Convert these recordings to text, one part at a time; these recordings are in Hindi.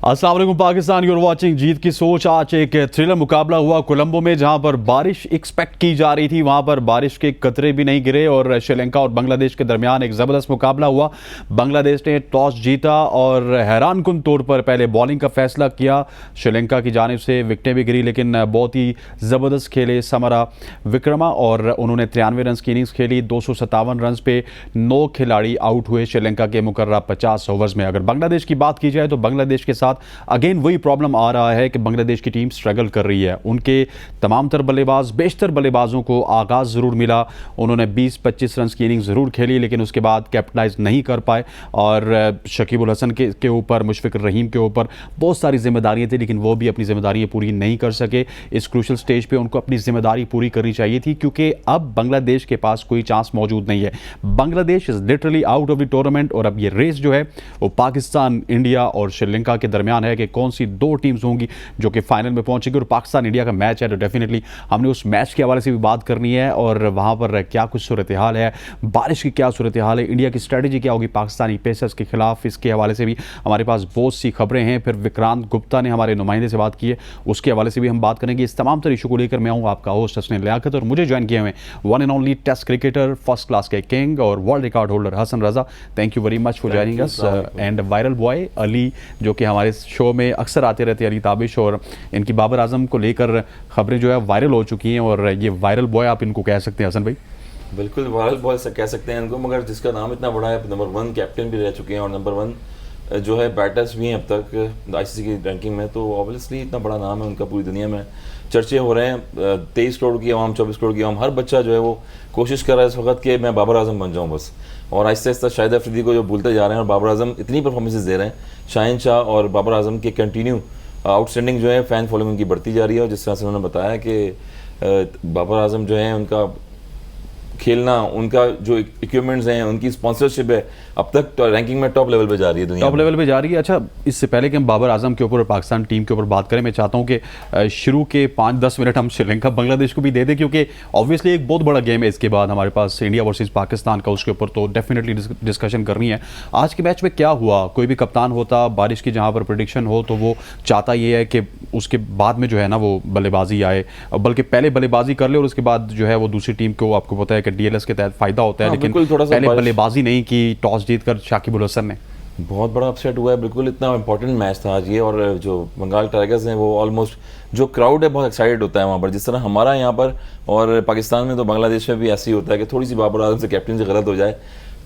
अस्सलाम वालेकुम पाकिस्तान, यूर वाचिंग जीत की सोच। आज एक थ्रिलर मुकाबला हुआ कोलंबो में, जहां पर बारिश एक्सपेक्ट की जा रही थी, वहां पर बारिश के कतरे भी नहीं गिरे और श्रीलंका और बांग्लादेश के दरमियान एक ज़बरदस्त मुकाबला हुआ। बांग्लादेश ने टॉस जीता और हैरानकुन तौर पर पहले बॉलिंग का फैसला किया। श्रीलंका की जानिब से विकटें भी गिरी, लेकिन बहुत ही ज़बरदस्त खेले समरा विक्रमा और उन्होंने 93 रन की इनिंग्स खेली। 257 रन पे 9 खिलाड़ी आउट हुए श्रीलंका के मुकर्रर 50 ओवर्स में। अगर बांग्लादेश की बात की जाए तो बांग्लादेश के साथ अगेन वही प्रॉब्लम आ रहा है कि बांग्लादेश की टीम स्ट्रगल कर रही है। उनके तमाम तर बल्लेबाज, बेशतर बल्लेबाजों को आगाज जरूर मिला, उन्होंने 20-25 रन की इनिंग्स जरूर खेली, लेकिन उसके बाद कैपिटलाइज नहीं कर पाए और शकीब उल हसन के ऊपर, मुशफिक रहीम के ऊपर बहुत सारी जिम्मेदारियां थी, लेकिन वो भी अपनी जिम्मेदारियां पूरी नहीं कर सके। इस क्रूशल स्टेज पे उनको अपनी जिम्मेदारी पूरी करनी चाहिए थी, क्योंकि अब बांग्लादेश के पास कोई चांस मौजूद नहीं है। Bangladesh is literally out of the tournament और अब ये रेस जो है वो पाकिस्तान, इंडिया और श्रीलंका के दरमियान है कि कौन सी दो टीम्स होंगी जो कि फाइनल में पहुंचेगी। और पाकिस्तान इंडिया का मैच है तो डेफिनेटली हमने उस मैच के हवाले से भी बात करनी है और वहां पर क्या कुछ सूरत हाल है, बारिश की क्या सूरत हाल है, इंडिया की स्ट्रेटजी क्या होगी पाकिस्तानी पेसर्स के खिलाफ, इसके हवाले से भी हमारे पास बहुत सी खबरें हैं। फिर विक्रांत गुप्ता ने हमारे नुमाइंदे से बात की है, उसके हवाले से भी हम बात करेंगे। इस तमाम तरह इशू को लेकर मैं हूं आपका होस्ट हसन लियाकत और मुझे ज्वाइन किए हुए one and only test cricketer, first class के किंग और world record holder Hasan Raza. Thank you very much for joining us. And viral boy Ali, जो कि हमारे शो में अक्सर आते रहते हैं, अली ताबिश, और इनकी बाबर आजम को लेकर खबरें जो है वायरल हो चुकी हैं और ये वायरल बॉय आप इनको कह सकते हैं हसन भाई। बिल्कुल वायरल बॉय कह सकते हैं इनको, मगर जिसका नाम इतना बड़ा है, नंबर 1 कैप्टन भी रह चुके हैं और नंबर 1 जो है बैटर्स भी हैं अब तक आईसीसी की रैंकिंग में, तो ऑब्वियसली इतना बड़ा नाम है उनका, पूरी दुनिया में चर्चे हो रहे हैं। 23 करोड़ की आवाम, 24 करोड़ की आवाम, हर बच्चा जो है वो कोशिश कर रहा है इस वक्त कि मैं बाबर आजम बन जाऊँ बस। और आहिस्ता आहिस्ता शाहिद अफरीदी को जो भूलते जा रहे हैं और बाबर आजम इतनी परफॉर्मेंसेज दे रहे हैं, शाहिन शाह और बाबर आजम के कंटिन्यू आउटस्टैंडिंग जो है फ़ैन फॉलोइंग उनकी बढ़ती जा रही है। और जिस तरह से उन्होंने बताया कि बाबर आजम जो है उनका खेलना, उनका जो इक्विपमेंट्स हैं, उनकी स्पॉन्सरशिप है, अब तक रैंकिंग में टॉप लेवल पे जा रही है, दुनिया टॉप लेवल पे जा रही है। अच्छा, इससे पहले कि हम बाबर आजम के ऊपर और पाकिस्तान टीम के ऊपर बात करें, मैं चाहता हूं कि शुरू के 5-10 मिनट हम श्रीलंका बांग्लादेश को भी दे दें, क्योंकि ऑब्वियसली एक बहुत बड़ा गेम है। इसके बाद हमारे पास इंडिया वर्सेस पाकिस्तान का, उसके ऊपर तो डेफिनेटली डिस्कशन करनी है। आज के मैच में क्या हुआ, कोई भी कप्तान होता, बारिश की जहाँ पर प्रेडिक्शन हो तो वो चाहता ये है कि उसके बाद में जो है ना वो बल्लेबाजी आए, बल्कि पहले बल्लेबाजी कर ले और उसके बाद जो है वो दूसरी टीम को, आपको पता है कि डीएलएस के तहत फायदा होता है, लेकिन पहले बल्लेबाजी नहीं की, टॉस जीतकर शाकिब उल हसन ने। बहुत बड़ा अपसेट हुआ है, बिल्कुल इतना इंपॉर्टेंट मैच था आज ये। और जो बंगाल टाइगर्स हैं वो ऑलमोस्ट, जो क्राउड है बहुत एक्साइटेड होता है वहाँ पर, जिस तरह हमारा यहाँ पर और पाकिस्तान में, तो बांग्लादेश में भी ऐसे ही होता है कि थोड़ी सी बाबर आजम से कैप्टन से गलत हो जाए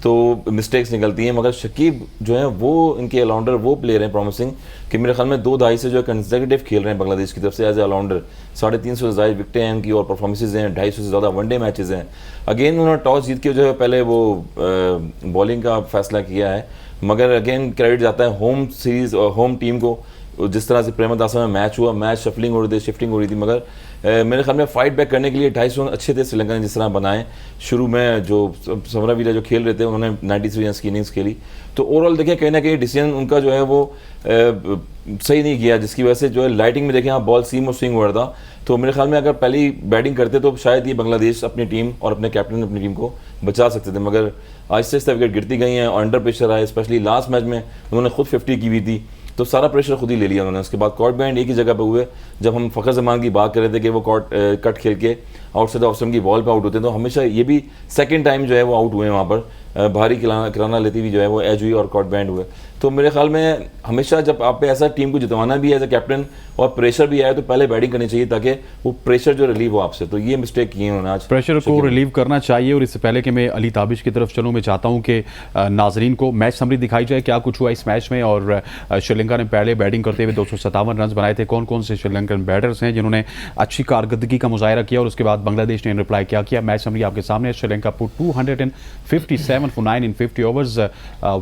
तो मिस्टेक्स निकलती हैं। मगर शकीब जो है वो इनके ऑलराउंडर, वो प्लेयर हैं प्रॉमिसिंग, कि मेरे ख्याल में 2-2.5 से जो है कंसेक्यूटिव खेल रहे हैं बांग्लादेश की तरफ से एज ए ऑलराउंडर। 350 से ज़्यादा विकटें हैं उनकी और परफॉर्मेंसेज हैं, 250 से ज़्यादा वनडे मैचेस हैं। अगेन उन्होंने टॉस जीत के जो है पहले वो बॉलिंग का फैसला किया है, मगर अगेन क्रेडिट जाता है होम सीरीज़ और होम टीम को। जिस तरह से प्रेमदासा में मैच हुआ, मैच शफलिंग हो रही थी, शिफ्टिंग हो रही थी, मगर मेरे ख्याल में फाइट बैक करने के लिए 250 रन अच्छे थे श्रीलंका ने जिस तरह बनाए। शुरू में जो समरावीरा जो खेल रहे थे उन्होंने 93 रन की इनिंग्स खेली, तो ओवरऑल देखें कहीं ना कहीं डिसीजन उनका जो है वो सही नहीं किया, जिसकी वजह से जो है लाइटिंग में देखें आप बॉल सीम और स्विंग हो रहा था। तो मेरे ख्याल में अगर पहली बैटिंग करते तो शायद ये बांग्लादेश अपनी टीम और अपने कैप्टन अपनी टीम को बचा सकते थे, मगर आहिस्ता आहिस्ता विकेट गिरती गई हैं और अंडर प्रेशर आए। स्पेशली लास्ट मैच में उन्होंने खुद 50 की हुई थी, तो सारा प्रेशर खुद ही ले लिया उन्होंने। उसके बाद कॉर्ट बैंड एक ही जगह पे हुए। जब हम फ़खर जमान की बात कर रहे थे कि वो कट खेल के आउटसाइड ऑफ स्टंप की बॉल पे आउट होते हैं, तो हमेशा ये भी सेकंड टाइम जो है वो आउट हुए वहाँ पर, भारी किराना लेती हुई जो है वो एज हुई और कॉट बैंड हुए। तो मेरे ख्याल में हमेशा जब आप पे ऐसा टीम को जितवाना भी है एज ए कैप्टन और प्रेशर भी आए तो पहले बैटिंग करनी चाहिए, ताकि वो प्रेशर जो रिलीव हो आपसे। तो ये मिस्टेक किए उन्होंने आज, प्रेशर को रिलीव करना चाहिए। और इससे पहले कि मैं अली ताबिश की तरफ चलूँ, मैं चाहता हूँ कि नाजरीन को मैच समरी दिखाई जाए, क्या कुछ हुआ इस मैच में। और श्रीलंका ने पहले बैटिंग करते हुए 257 रन बनाए थे। कौन कौन से श्रीलंकन बैटर्स हैं जिन्होंने अच्छी कारकर्दगी का मुजाहरा किया, और उसके बाद बांग्लादेश ने रिप्लाई क्या किया। मैच समरी आपके सामने। Sri Lanka put 257 for 9 in 50 overs.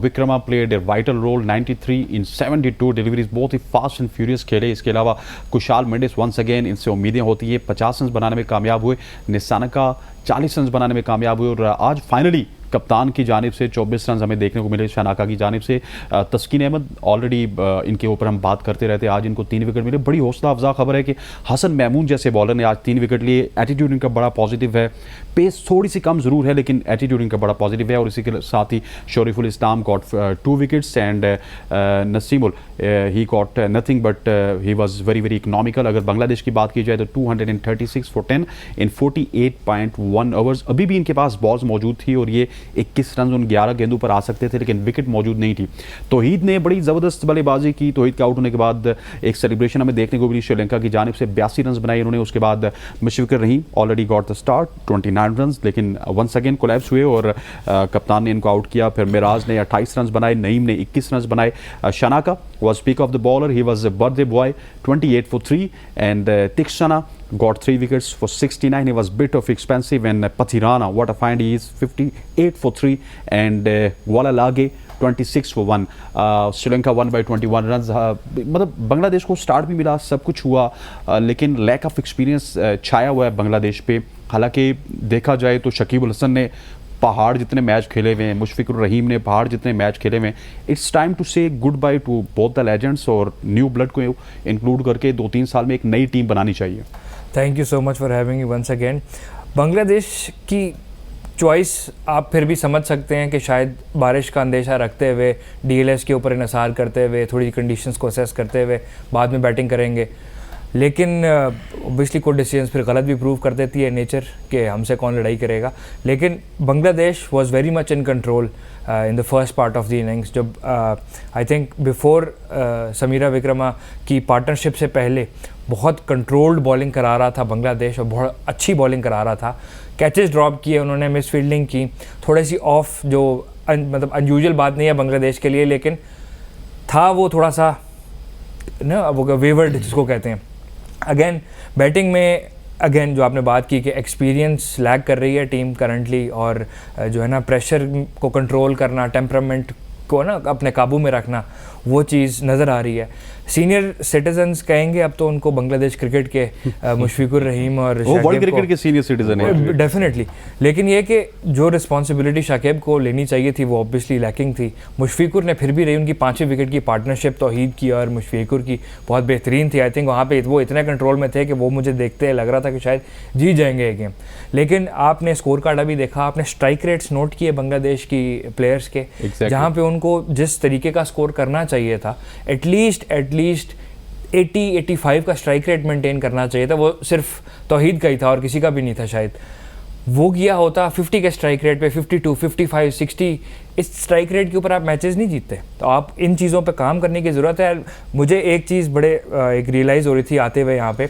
Wickrama played a vital role, 93 in 72 deliveries, बहुत ही फास्ट एंड फ्यूरियस खेले। इसके अलावा कुशाल मेंडिस वंस अगेन, इनसे उम्मीदें होती है, 50 रन बनाने में कामयाब हुए। निसानका 40 रन बनाने में कामयाब हुए और आज फाइनली कप्तान की जानिब से 24 रन हमें देखने को मिले शनाका की जानिब से। तस्कीन अहमद ऑलरेडी इनके ऊपर हम बात करते रहते हैं, आज इनको 3 विकेट मिले। बड़ी हौसला अफजा खबर है कि हसन महमूद जैसे बॉलर ने आज 3 विकेट लिए। एटीट्यूड इनका बड़ा पॉजिटिव है, पेस थोड़ी सी कम ज़रूर है लेकिन एटीट्यूड इनका बड़ा पॉजिटिव है। और इसी के साथ ही Shariful Islam got 2 wickets and Nasimul he got nothing but he was very very economical. अगर बांग्लादेश की बात की जाए तो 236 फॉर 10 इन 48.1 ओवर्स। अभी भी इनके पास बॉल्स मौजूद थी और ये 21 रन उन 11 गेंदों पर आ सकते थे लेकिन विकेट मौजूद नहीं थी। तौहीद ने बड़ी ज़बरदस्त बल्लेबाजी की। तौहीद के आउट होने के बाद एक सेलिब्रेशन हमें देखने को मिली श्रीलंका की जानिब से। 82 रन बनाए इन्होंने। उसके बाद Mushfiqur Rahim already got the start 29 run, लेकिन वंस अगेन कोलैप्स हुए और कप्तान ने इनको आउट किया। फिर मिराज ने 28 रन बनाए, नईम ने 21 रन बनाए। Shanaka was peak of the bowler, he was a birthday boy, 28 for 3 and Tikshana got 3 wickets for 69. He was bit of expensive and Pathirana, what a find, he is 58 for 3 and Walalage 26 for 1. Sri Lanka won by 21 runs. मतलब बांग्लादेश को स्टार्ट भी मिला, सब कुछ हुआ लेकिन लैक ऑफ एक्सपीरियंस छाया हुआ है बांग्लादेश पे। हालांकि देखा जाए तो शकीब उल हसन ने पहाड़ जितने मैच खेले हुए हैं, मुशफिकुर रहीम ने पहाड़ जितने मैच खेले हुए हैं। It's time to say goodbye to both the legends और न्यू ब्लड को इंक्लूड करके 2-3 साल में एक नई टीम बनानी चाहिए। Thank you so much for having me once again. Bangladesh की चॉइस आप फिर भी समझ सकते हैं कि शायद बारिश का अंदेशा रखते हुए, डीएलएस के ऊपर इन्हिसार करते हुए, थोड़ी कंडीशंस को असेस करते हुए बाद में बैटिंग करेंगे। लेकिन ऑब्वियसली कोई डिसीजंस फिर गलत भी प्रूव कर देती है नेचर कि हमसे कौन लड़ाई करेगा। लेकिन Bangladesh was very much in control in the first part of the innings. जब I think before Samira Vikrama की पार्टनरशिप से पहले बहुत कंट्रोल्ड बॉलिंग करा रहा था बांग्लादेश और बहुत अच्छी बॉलिंग करा रहा था। कैचेस ड्रॉप किए उन्होंने, मिस फील्डिंग की, थोड़ी सी ऑफ जो मतलब अनयूजुअल बात नहीं है बांग्लादेश के लिए, लेकिन था वो थोड़ा सा ना वो वेवर्ड जिसको कहते हैं। अगेन बैटिंग में अगेन जो आपने बात की कि एक्सपीरियंस लैग कर रही है टीम करंटली, और जो है ना प्रेशर को कंट्रोल करना, टेम्परामेंट को ना अपने काबू में रखना, वो चीज़ नज़र आ रही है। सीनियर सिटीजन्स कहेंगे अब तो उनको बांग्लादेश क्रिकेट के मुशफिकुर रहीम और वो वर्ल्ड क्रिकेट के सीनियर सिटीजन है डेफिनेटली। लेकिन ये कि जो रिस्पॉन्सिबिलिटी शाकिब को लेनी चाहिए थी वो ऑब्वियसली लैकिंग थी। मुशफिकुर ने फिर भी रही, उनकी 5वें विकेट की पार्टनरशिप तौहीद की और मुशफिकुर की बहुत बेहतरीन थी। आई थिंक वहाँ पे वो इतने कंट्रोल में थे कि वो मुझे देखते लग रहा था कि शायद जीत जाएंगे ये गेम। लेकिन आपने स्कोर कार्ड अभी देखा, आपने स्ट्राइक रेट्स नोट किए बांग्लादेश की प्लेयर्स के, जहाँ पे उनको जिस तरीके का स्कोर करना चाहिए था, एटलीस्ट 80-85 का स्ट्राइक रेट मेंटेन करना चाहिए था। वो सिर्फ तौहीद का ही था और किसी का भी नहीं था शायद। वो किया होता 50 के स्ट्राइक रेट पे, 52, 55, 60, इस स्ट्राइक रेट के ऊपर आप मैचेस नहीं जीतते। तो आप इन चीज़ों पे काम करने की ज़रूरत है। मुझे एक चीज़ बड़े एक रियलाइज़ हो रही थी आते हुए यहाँ पे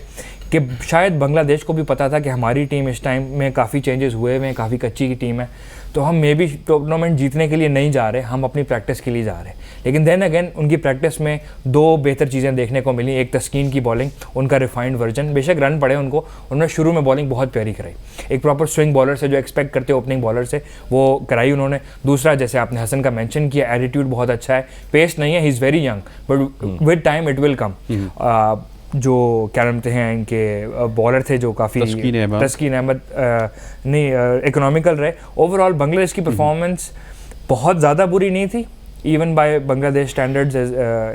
कि शायद बांग्लादेश को भी पता था कि हमारी टीम इस टाइम में काफ़ी चेंजेस हुए हुए हैं, काफ़ी कच्ची की टीम है, तो हम मे बी टूर्नामेंट जीतने के लिए नहीं जा रहे, हम अपनी प्रैक्टिस के लिए जा रहे हैं। लेकिन देन अगेन उनकी प्रैक्टिस में 2 बेहतर चीज़ें देखने को मिली। एक तस्कीन की बॉलिंग, उनका रिफाइंड वर्जन, बेशक रन पड़े उनको, उन्होंने शुरू में बॉलिंग बहुत प्यारी कराई। एक प्रॉपर स्विंग बॉलर से जो एक्सपेक्ट करते ओपनिंग बॉलर से वो कराई उन्होंने। दूसरा, जैसे आपने हसन का मेंशन किया, एटीट्यूड बहुत अच्छा है, पेस नहीं है, he is very young but with time it will come. जो क्या नामते हैं इनके बॉलर थे जो काफ़ी तस्कीन अहमद नहीं इकोनॉमिकल रहे। ओवरऑल बांग्लादेश की परफॉर्मेंस बहुत ज़्यादा बुरी नहीं थी, even by Bangladesh standards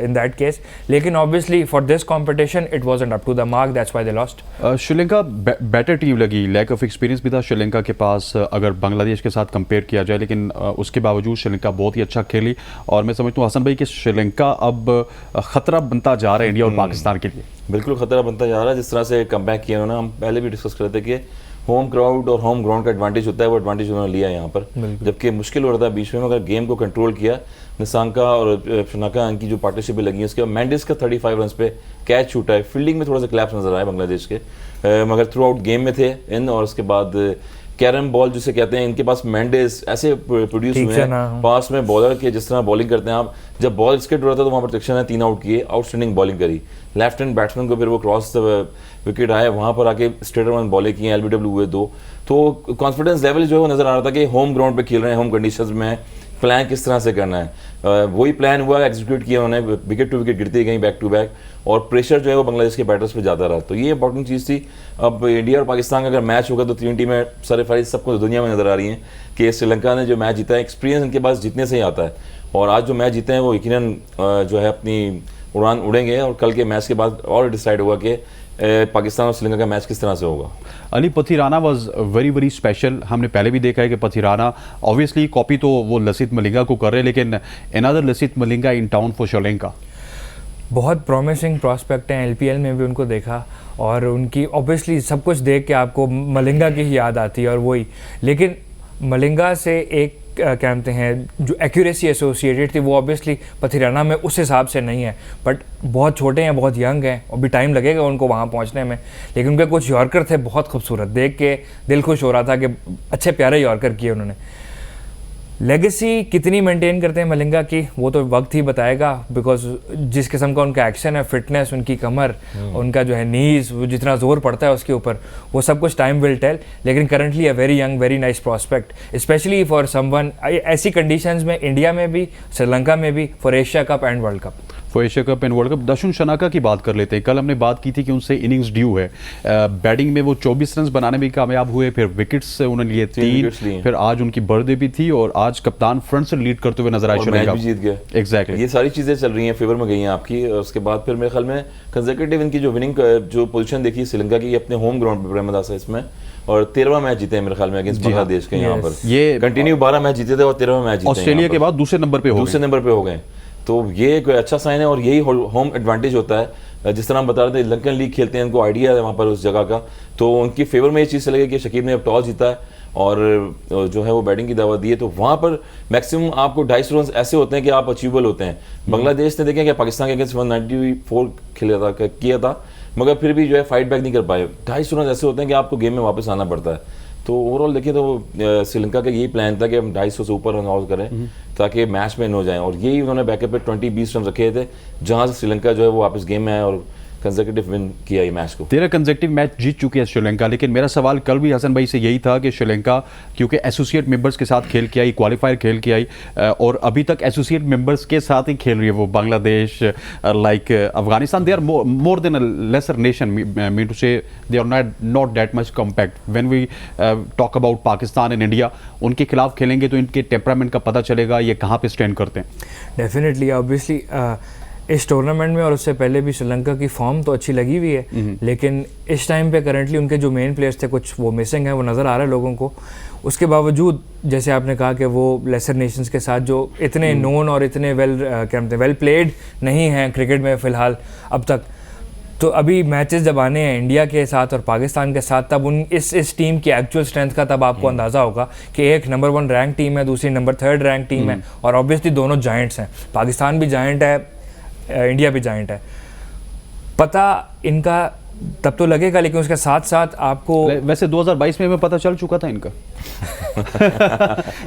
in that case, लेकिन obviously for this competition it wasn't up to the mark, that's why they lost. Sri Lanka better team लगी, लैक ऑफ एक्सपीरियंस भी था श्रीलंका के पास अगर बांग्लादेश के साथ कंपेयर किया जाए, लेकिन उसके बावजूद श्रीलंका बहुत ही अच्छा खेली। और मैं समझता हूँ हसन भाई कि श्रीलंका अब ख़तरा बनता जा रहा है इंडिया और पाकिस्तान के लिए। बिल्कुल ख़तरा बनता जा रहा है। जिस तरह से कमबैक किया उन्होंने, हम पहले भी डिस्कस कर रहे थे कि होम क्राउड और होम ग्राउंड का एडवांटेज होता है, वो एडवांटेज उन्होंने लिया यहाँ पर, जबकि मुश्किल हो रहा था बीच में। अगर गेम को कंट्रोल किया, निसांका और शनाका की जो पार्टनरशिप भी लगी है, उसके बाद मेंडिस का 35 रन पे कैच छूटा है। फील्डिंग में थोड़ा सा क्लैप्स नजर आए बांग्लादेश के, मगर थ्रू आउट गेम में थे इन। और उसके बाद कैरम बॉल जिसे कहते हैं, इनके पास मेंडिस ऐसे प्रोड्यूस हुए हैं पास में बॉलर के, जिस तरह बॉलिंग करते हैं आप। जब बॉल स्किड हो रहा था तो वहाँ पर प्रशिक्षण ने 3 आउट किए, आउटस्टैंडिंग बॉलिंग करी। लेफ्ट हैंड बैट्समैन को फिर वो क्रॉस विकेट आए, वहाँ पर आके स्ट्रेट रन बॉलिंग किए, LBW हुए 2। तो कॉन्फिडेंस लेवल जो है वो नजर आ रहा था कि होम ग्राउंड पे खेल रहे हैं, होम कंडीशंस में प्लान किस तरह से करना है। वही प्लान हुआ, एग्जीक्यूट किया उन्होंने, विकेट टू विकेट गिरती गई बैक टू बैक, और प्रेशर जो है वो बांग्लादेश के बैटर्स पे ज़्यादा रहा। तो ये इंपॉर्टेंट चीज़ थी। अब इंडिया और पाकिस्तान का अगर मैच होगा तो तीन टीमें सरफराज सबको दुनिया में नजर आ रही हैं कि श्रीलंका ने जो मैच जीता है, एक्सपीरियंस इनके पास जीतने से ही आता है, और आज जो मैच जीते हैं वो यकीनन जो है अपनी उड़ान उड़ेंगे, और कल के मैच के बाद और डिसाइड होगा कि पाकिस्तान और श्रीलंका का मैच किस तरह से होगा। Ali, Pathirana was very very special. हमने पहले भी देखा है कि पथिराना ऑब्वियसली कॉपी तो वो लसित मलिंगा को कर रहे हैं, लेकिन another Lasith Malinga in town for Sri Lanka. बहुत प्रॉमिसिंग प्रॉस्पेक्ट हैं, एलपीएल में भी उनको देखा, और उनकी ऑब्वियसली सब कुछ देख के आपको मलिंगा की ही याद आती है, और वही। लेकिन मलिंगा से एक क्या कहते हैं जो एक्यूरेसी एसोसिएटेड थी वो ऑब्वियसली पथिराना में उस हिसाब से नहीं है, बट बहुत छोटे हैं, बहुत यंग हैं, अभी टाइम लगेगा उनको वहाँ पहुँचने में। लेकिन उनके कुछ यॉर्कर थे बहुत खूबसूरत, देख के दिल खुश हो रहा था कि अच्छे प्यारे यॉर्कर किए उन्होंने। लेगेसी कितनी मेंटेन करते हैं मलिंगा की वो तो वक्त ही बताएगा, बिकॉज जिस किस्म का उनका एक्शन है, फिटनेस, उनकी कमर, उनका जो है नीज, वो जितना जोर पड़ता है उसके ऊपर, वो सब कुछ टाइम विल टेल। लेकिन currently a very young, very nice prospect, specially for someone ऐसी कंडीशंस में, इंडिया में भी, श्रीलंका में भी, for Asia cup and world cup. For Asia cup and world cup. Dasun Shanaka की बात कर लेते हैं। कल हमने बात की थी कि उनसे इनिंग्स ड्यू है। बैटिंग में वो 24 रन बनाने में कामयाब हुए, फिर विकेट्स से उन्होंने लिए 3, फिर आज उनकी बर्थडे भी थी, और आज कप्तान फ्रंट से लीड करते हुए नजर आए, मैच भी जीत गए। एग्जैक्टली, ये सारी चीजें चल रही हैं, फेवर में गई हैं आपकी। और उसके बाद फिर मेरे ख्याल में कंसेक्यूटिव इनकी जो विनिंग जो पोजीशन देखी श्रीलंका की अपने होम ग्राउंड पर प्रेमदास है इसमें, और 13वां मैच जीते हैं मेरे ख्याल में अगेंस्ट बांग्लादेश के। यहाँ पर ये कंटिन्यू 12 मैच जीते थे और 13वां मैच जीते। ऑस्ट्रेलिया के बाद दूसरे नंबर पे हो गए। तो ये एक अच्छा साइन है, और यही होम एडवांटेज होता है। जिस तरह हम बता रहे थे लंकन लीग खेलते हैं, उनको आइडिया है वहाँ पर उस जगह का, तो उनकी फेवर में ये चीज़ चलेगी कि शकीब ने अब टॉस जीता है और जो है वो बैटिंग की दावत दी है, तो वहाँ पर मैक्सिमम आपको 250 रन ऐसे होते हैं कि आप अचीवेबल होते हैं। बांग्लादेश ने देखें कि पाकिस्तान के अगेंस्ट 194 किया था, मगर फिर भी जो है फाइट बैक नहीं कर पाए। 250 रन ऐसे होते हैं कि आपको गेम में वापस आना पड़ता है। तो ओवरऑल देखिए तो श्रीलंका का यही प्लान था कि हम 250 से ऊपर रन आउट करें ताकि मैच में न हो जाएं, और यही उन्होंने बैकअप पे 20-20 रन रखे थे, जहां से श्रीलंका जो है वो वापस गेम में आए और कंसेक्यूटिव विन किया ये मैच को। 13 कंसेक्यूटिव मैच जीत चुकी है श्रीलंका। लेकिन मेरा सवाल कल भी हसन भाई से यही था कि श्रीलंका क्योंकि एसोसिएट मेंबर्स के साथ खेल के आई, क्वालिफायर खेल के आई, और अभी तक एसोसिएट मेंबर्स के साथ ही खेल रही है वो। Bangladesh, like Afghanistan, they are more than a lesser nation, mean to say they are not that much compact. When we talk about Pakistan and India, उनके खिलाफ खेलेंगे तो इनके टेम्परामेंट का पता चलेगा ये कहाँ पे स्टैंड करते हैं। डेफिनेटली, ऑब्वियसली इस टूर्नामेंट में और उससे पहले भी श्रीलंका की फॉर्म तो अच्छी लगी हुई है, लेकिन इस टाइम पे करंटली उनके जो मेन प्लेयर्स थे कुछ वो मिसिंग है, वो नज़र आ रहा है लोगों को। उसके बावजूद जैसे आपने कहा कि वो लेसर नेशंस के साथ जो इतने नोन और इतने वेल प्लेड नहीं हैं क्रिकेट में फ़िलहाल अब तक, तो अभी मैचेस जब आने हैं इंडिया के साथ और पाकिस्तान के साथ, तब उन इस टीम की एक्चुअल स्ट्रेंथ का तब आपको अंदाज़ा होगा कि एक नंबर 1 रैंक टीम है, दूसरी नंबर 3 रैंक टीम है, और ऑब्वियसली दोनों जायंट्स हैं। पाकिस्तान भी जायंट है, इंडिया भी जायंट है। पता इनका तब तो लगेगा, लेकिन उसके साथ साथ आपको वैसे 2022 में पता चल चुका था इनका।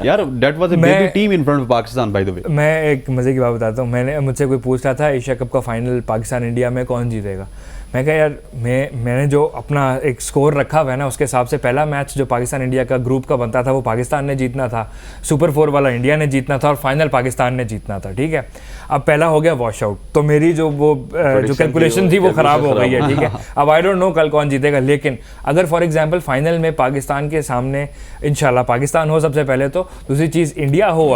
यार that was a baby team in front of Pakistan by the way. मैं एक मज़े की बात बताता हूँ। मुझसे कोई पूछ रहा था एशिया कप का फाइनल पाकिस्तान इंडिया में कौन जीतेगा। मैं कहा यार मैंने जो अपना एक स्कोर रखा हुआ है ना, उसके हिसाब से पहला मैच जो पाकिस्तान इंडिया का ग्रुप का बनता था वो पाकिस्तान ने जीतना था, सुपर 4 वाला इंडिया ने जीतना था, और फाइनल पाकिस्तान ने जीतना था। ठीक है, अब पहला हो गया वॉश आउट, तो मेरी जो कैलकुलेशन थी वो ख़राब हो गई है। ठीक है, अब आई डोंट नो कल कौन जीतेगा, लेकिन अगर फॉर एग्जाम्पल फाइनल में पाकिस्तान के सामने इंशाल्लाह पाकिस्तान हो सबसे पहले, तो दूसरी चीज़ इंडिया हो,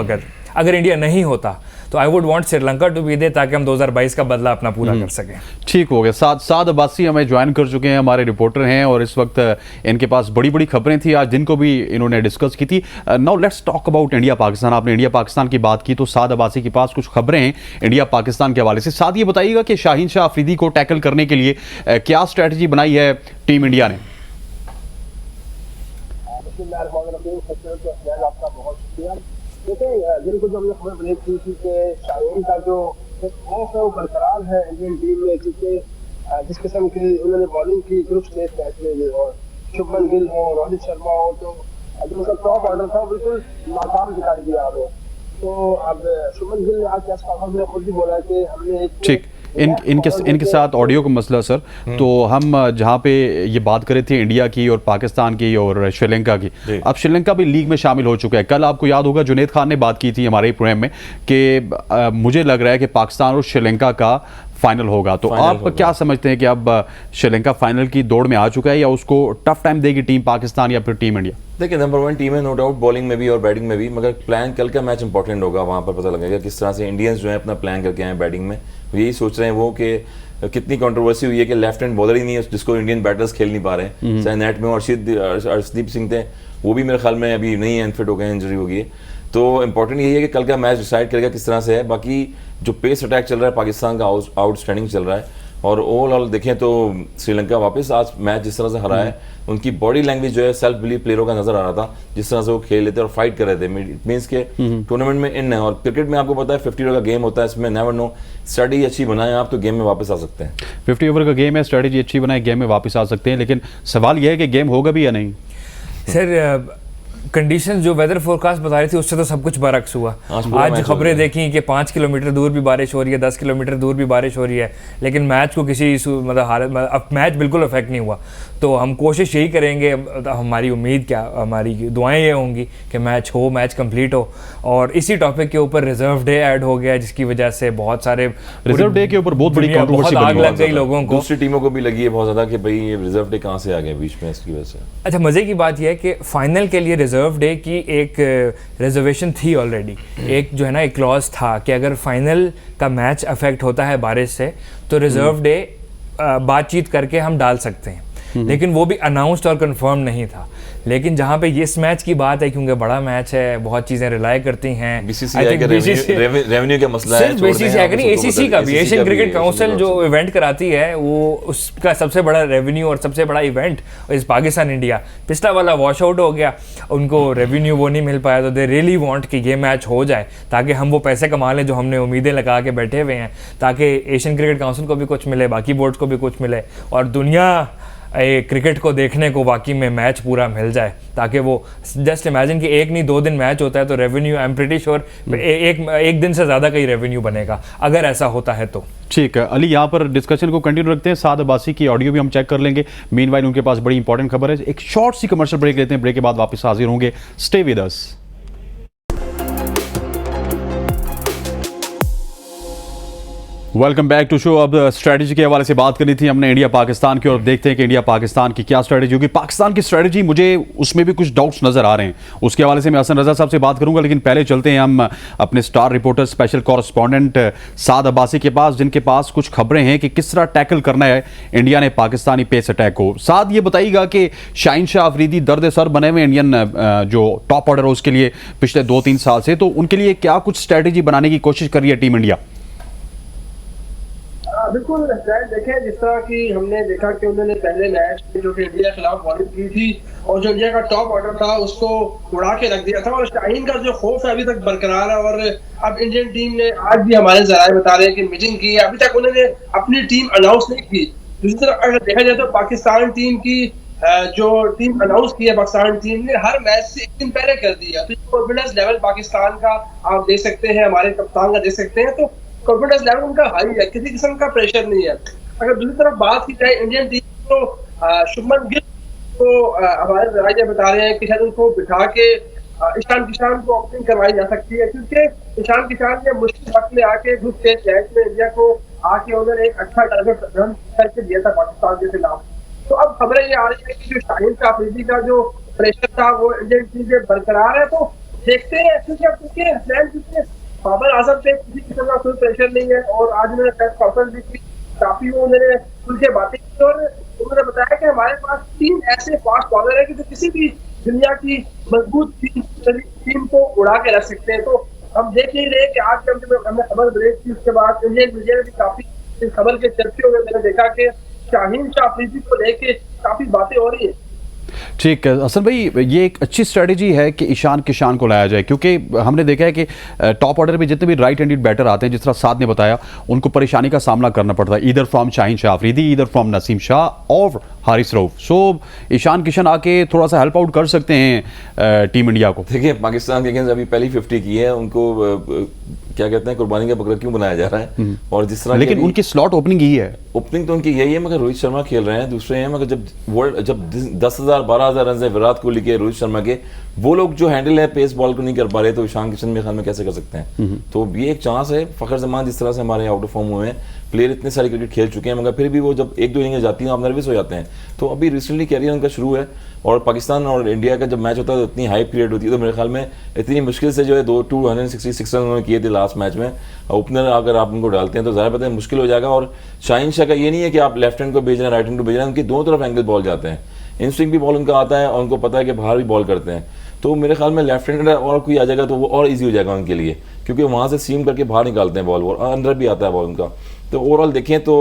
अगर इंडिया नहीं होता तो I would want Sri Lanka to be there, ताकि हम 2022 का बदला अपना पूरा कर सकें। ठीक हो गया। साद अब्बासी हमें ज्वाइन कर चुके हैं, हमारे रिपोर्टर हैं, और इस वक्त इनके पास बड़ी बड़ी खबरें थी आज दिन को भी इन्होंने डिस्कस की थी। Now let's talk about India Pakistan. आपने इंडिया पाकिस्तान की बात की, तो साद अब्बासी के पास कुछ खबरें हैं इंडिया पाकिस्तान के हवाले से। साथ ये बताइएगा कि शाहीन शाह अफरीदी को टैकल करने के लिए क्या स्ट्रैटेजी बनाई है टीम इंडिया ने। आपका बहुत शुक्रिया। देखिए, जिनको जो हमने खबर ब्रेक की थी कि शाहीन का जो खौफ है वो बरकरार है इंडियन टीम में, क्योंकि जिस किस्म की उन्होंने बॉलिंग की ग्रुप स्टेज मैच में, और शुभमन गिल हो, रोहित शर्मा हो, तो जो उनका टॉप ऑर्डर था बिल्कुल नाकाम दिखाई दिया हमें। तो अब शुभमन गिल ने आज प्रेस कॉन्फ्रेंस में खुद भी बोला कि हमने एक इनके साथ ऑडियो का मसला सर। तो हम जहाँ पे ये बात कर रहे थे इंडिया की और पाकिस्तान की और श्रीलंका की, अब श्रीलंका भी लीग में शामिल हो चुका है। कल आपको याद होगा जुनैद खान ने बात की थी हमारे प्रोग्राम में कि मुझे लग रहा है कि पाकिस्तान और श्रीलंका का फाइनल होगा। तो आप क्या समझते हैं कि अब श्रीलंका फाइनल की दौड़ में आ चुका है या उसको टफ टाइम देगी टीम पाकिस्तान या फिर टीम इंडिया? देखिए, नंबर 1 टीम है नो डाउट, बॉलिंग में भी और बैटिंग में भी, मगर प्लान कल का मैच इंपॉर्टेंट होगा। वहाँ पर पता लगेगा किस तरह से इंडियंस जो है अपना प्लान करके आए बैटिंग में। यही सोच रहे हैं वो कि कितनी कंट्रोवर्सी हुई है कि लेफ्ट हैंड बॉलर ही नहीं है जिसको इंडियन बैटर्स खेल नहीं पा रहे हैं। चाहे नेट में अर्शदीप सिंह थे, वो भी मेरे ख्याल में अभी नहीं है, अनफिट हो गए, इंजरी हो गई है। तो इंपॉर्टेंट यही है कि कल का मैच डिसाइड करेगा किस तरह से है। बाकी जो पेस अटैक चल रहा है पाकिस्तान का आउटस्टैंडिंग चल रहा है। और ओवरऑल देखें तो श्रीलंका वापस आज मैच जिस तरह से हरा है, उनकी बॉडी लैंग्वेज जो है सेल्फ बिलीव प्लेयरों का नजर आ रहा था, जिस तरह से वो खेल लेते और फाइट कर रहे थे। मीन्स के टूर्नामेंट में इन है। और क्रिकेट में आपको पता है 50 ओवर का गेम होता है, इसमें नेवर नो, स्ट्रेटजी अच्छी बनाए आप तो गेम में वापस आ सकते हैं। 50 ओवर का गेम है, स्ट्रेटजी अच्छी बनाए गेम में वापस आ सकते हैं। लेकिन सवाल यह है कि गेम होगा भी या नहीं। सर कंडीशन जो वेदर फोरकास्ट बता रही थी उससे तो सब कुछ बरक्स हुआ। आज खबरें देखी कि 5 किलोमीटर दूर भी बारिश हो रही है, 10 किलोमीटर दूर भी बारिश हो रही है, लेकिन मैच को किसी मतलब हालत अब मैच बिल्कुल अफेक्ट नहीं हुआ। तो हम कोशिश यही करेंगे, हमारी उम्मीद क्या, हमारी दुआएं ये होंगी कि मैच हो, मैच कंप्लीट हो। और इसी टॉपिक के ऊपर रिजर्व डे ऐड हो गया, जिसकी वजह से बहुत सारे रिजर्व डे के ऊपर बहुत बड़ी कंट्रोवर्सी आग लग गई लोगों को। दूसरी टीमों को भी लगी है बहुत ज्यादा कि भाई ये रिजर्व डे कहाँ से आ गया बीच में, इसकी वजह से। अच्छा, मजे की बात यह है कि फाइनल के लिए रिजर्व डे की एक रिजर्वेशन थी ऑलरेडी। एक जो है ना एक क्लॉज था कि अगर फाइनल का मैच अफेक्ट होता है बारिश से तो रिजर्व डे बातचीत करके हम डाल सकते हैं। लेकिन वो भी अनाउंस्ड और कंफर्म नहीं था। लेकिन जहाँ पे इस मैच की बात है, क्योंकि बड़ा मैच है, बहुत चीज़ें रिलाई करती हैं, बीसीसीआई का रेवेन्यू का मसला है, बीसीसीआई का नहीं, एसीसी का भी, एशियन क्रिकेट काउंसिल जो इवेंट कराती है वो उसका सबसे बड़ा रेवेन्यू और सबसे बड़ा इवेंट इस पाकिस्तान इंडिया। पिछला वाला वॉश आउट हो गया, उनको रेवेन्यू वो नहीं मिल पाया, तो दे रियली वांट कि ये मैच हो जाए ताकि हम वो पैसे कमा लें जो हमने उम्मीदें लगा के बैठे हुए हैं, ताकि एशियन क्रिकेट काउंसिल को भी कुछ मिले, बाकी बोर्ड्स को भी कुछ मिले और दुनिया क्रिकेट को देखने को वाकई में मैच पूरा मिल जाए। ताकि वो जस्ट इमेजिन कि 1 नहीं 2 दिन मैच होता है तो revenue I am pretty sure एक दिन से ज़्यादा का ही रेवेन्यू बनेगा अगर ऐसा होता है तो। ठीक है अली, यहाँ पर डिस्कशन को कंटिन्यू रखते हैं। साद अब्बासी की ऑडियो भी हम चेक कर लेंगे। मीनवाइल उनके पास बड़ी इंपॉर्टेंट खबर है। एक शॉर्ट सी कमर्शियल ब्रेक लेते हैं, ब्रेक के बाद वापस हाजिर होंगे। Stay with us. Welcome back to show. अब स्ट्रेटजी के हवाले से बात करनी थी हमने इंडिया पाकिस्तान की, और देखते हैं कि इंडिया पाकिस्तान की क्या स्ट्रेटजी होगी। पाकिस्तान की स्ट्रेटजी, मुझे उसमें भी कुछ डाउट्स नजर आ रहे हैं, उसके हवाले से मैं हसन रजा साहब से बात करूंगा। लेकिन पहले चलते हैं हम अपने स्टार रिपोर्टर स्पेशल कॉरेस्पॉन्डेंट साद अब्बासी के पास, जिनके पास कुछ खबरें हैं कि किस तरह टैकल करना है इंडिया ने पाकिस्तानी पेस अटैक को। साद, ये बताइएगा कि शाहीन शाह अफरीदी दर्द सर बने हुए इंडियन जो टॉप ऑर्डर है उसके लिए पिछले 2-3 साल से, तो उनके लिए क्या कुछ स्ट्रेटजी बनाने की कोशिश कर रही है टीम इंडिया? बिल्कुल देखें, जिस तरह की हमने देखा कि उन्होंने पहले मैच में जो कि इंडिया के खिलाफ बॉलिंग की थी और जो इंडिया का टॉप ऑर्डर था उसको उड़ा के रख दिया था, और शाहीन का जो खौफ है अभी तक बरकरार है। और अब इंडियन टीम ने आज भी हमारे जराये बता रहे हैं कि मीटिंग की है, अभी तक उन्होंने अपनी टीम अनाउंस नहीं की। दूसरी तरफ अगर देखा जाए तो पाकिस्तान टीम की जो टीम अनाउंस की है, पाकिस्तान टीम ने हर मैच से 1 दिन पहले कर दिया। तो कॉन्फिडेंस लेवल पाकिस्तान का आप देख सकते हैं, हमारे कप्तान का देख सकते हैं, तो कॉन्फिडेंस लेवल उनका हाई है, किसी किस्म का प्रेशर नहीं है। अगर दूसरी तरफ बात की जाए इंडियन टीम तो शुभमन गिल तो हमारे जराये बता रहे हैं कि शायद उनको बिठा के ईशान किशान को ओपनिंग करवाई जा सकती है, क्योंकि ईशान किशान ने मुश्किल वक्त में आके ग्रुप स्टेज मैच में इंडिया को आके उन्होंने एक अच्छा टारगेट रन करके दिया था पाकिस्तान के खिलाफ। तो अब खबरें ये आ रही है कि जो शाहीन शाह अफरीदी का जो प्रेशर था वो इंडियन टीम से बरकरार है। तो देखते हैं, क्योंकि बाबर आजम पे किसी किस्म का कोई प्रेशर नहीं है, और आज उन्होंने प्रेस कॉन्फ्रेंस भी की, काफी वो उन्होंने खुल के बातें की और उन्होंने बताया कि हमारे पास 3 ऐसे फास्ट बॉलर है कि जो किसी भी दुनिया की मजबूत टीम को उड़ा के रख सकते हैं। तो हम देख नहीं रहे कि आज हमने खबर ब्रेक की, उसके बाद इंडियन मीडिया में भी काफी इस खबर के चर्चे हुए। मैंने देखा कि शाहीन शाह अफरीदी को लेके काफी बातें हो रही है। ठीक है हसन भाई, ये एक अच्छी स्ट्रेटजी है कि ईशान किशान को लाया जाए, क्योंकि हमने देखा है कि टॉप ऑर्डर में जितने भी राइट हैंडेड बैटर आते हैं, जिस तरह साद ने बताया, उनको परेशानी का सामना करना पड़ता है, either from Shaheen Shah Afridi, either from Naseem Shah और हारिस रऊफ। सो ईशान किशन आके थोड़ा सा हेल्प आउट कर सकते हैं टीम इंडिया को। देखिए, पाकिस्तान के अगेंस्ट अभी पहली 50 की है, उनको क्या कहते हैं, कुर्बानी का बकरा क्यों बनाया जा रहा है। और जिस तरह लेकिन उनकी स्लॉट ओपनिंग यही है, ओपनिंग तो उनकी यही है, मगर रोहित शर्मा खेल रहे हैं, दूसरे हैं, मगर जब 10,000 12,000 रन है विराट कोहली के, रोहित शर्मा के, वो लोग जो हैंडल है पेस बॉल को नहीं कर पा रहे, तो ईशान किशन मेरे ख्याल में कैसे कर सकते हैं। तो ये एक चांस है। फखर जमान जिस तरह से हमारे आउट ऑफ फॉर्म हुए हैं, प्लेयर इतने सारे क्रिकेट खेल चुके हैं, मगर फिर भी वो जब 1-2 इनिंग्स जाती हैं आप नर्वस हो जाते हैं। तो अभी रिसेंटली कैरियर उनका शुरू है, और पाकिस्तान और इंडिया का जब मैच होता है तो इतनी हाइप क्रिएट होती है, तो मेरे ख्याल में इतनी मुश्किल से जो है 266 रन उन्होंने किए थे लास्ट मैच में। ओपनर अगर आप उनको डालते हैं तो ज़्यादा पता है मुश्किल हो जाएगा। और शाहीन शाह का ये नहीं है कि आप लेफ्ट हैंड को भेज रहे हैं, राइट हैंड को भेज रहे हैं, उनकी दोनों तरफ एंगल बॉल जाते हैं, इन स्विंग भी बॉल उनका आता है, और उनको पता है कि बाहर भी बॉल करते हैं। तो मेरे ख्याल में लेफ्ट हैंडर और कोई आ जाएगा तो वो और ईजी हो जाएगा उनके लिए, क्योंकि वहाँ से सीम करके बाहर निकालते हैं बॉल, और अंदर भी आता है बॉल उनका। तो ओवरऑल देखें तो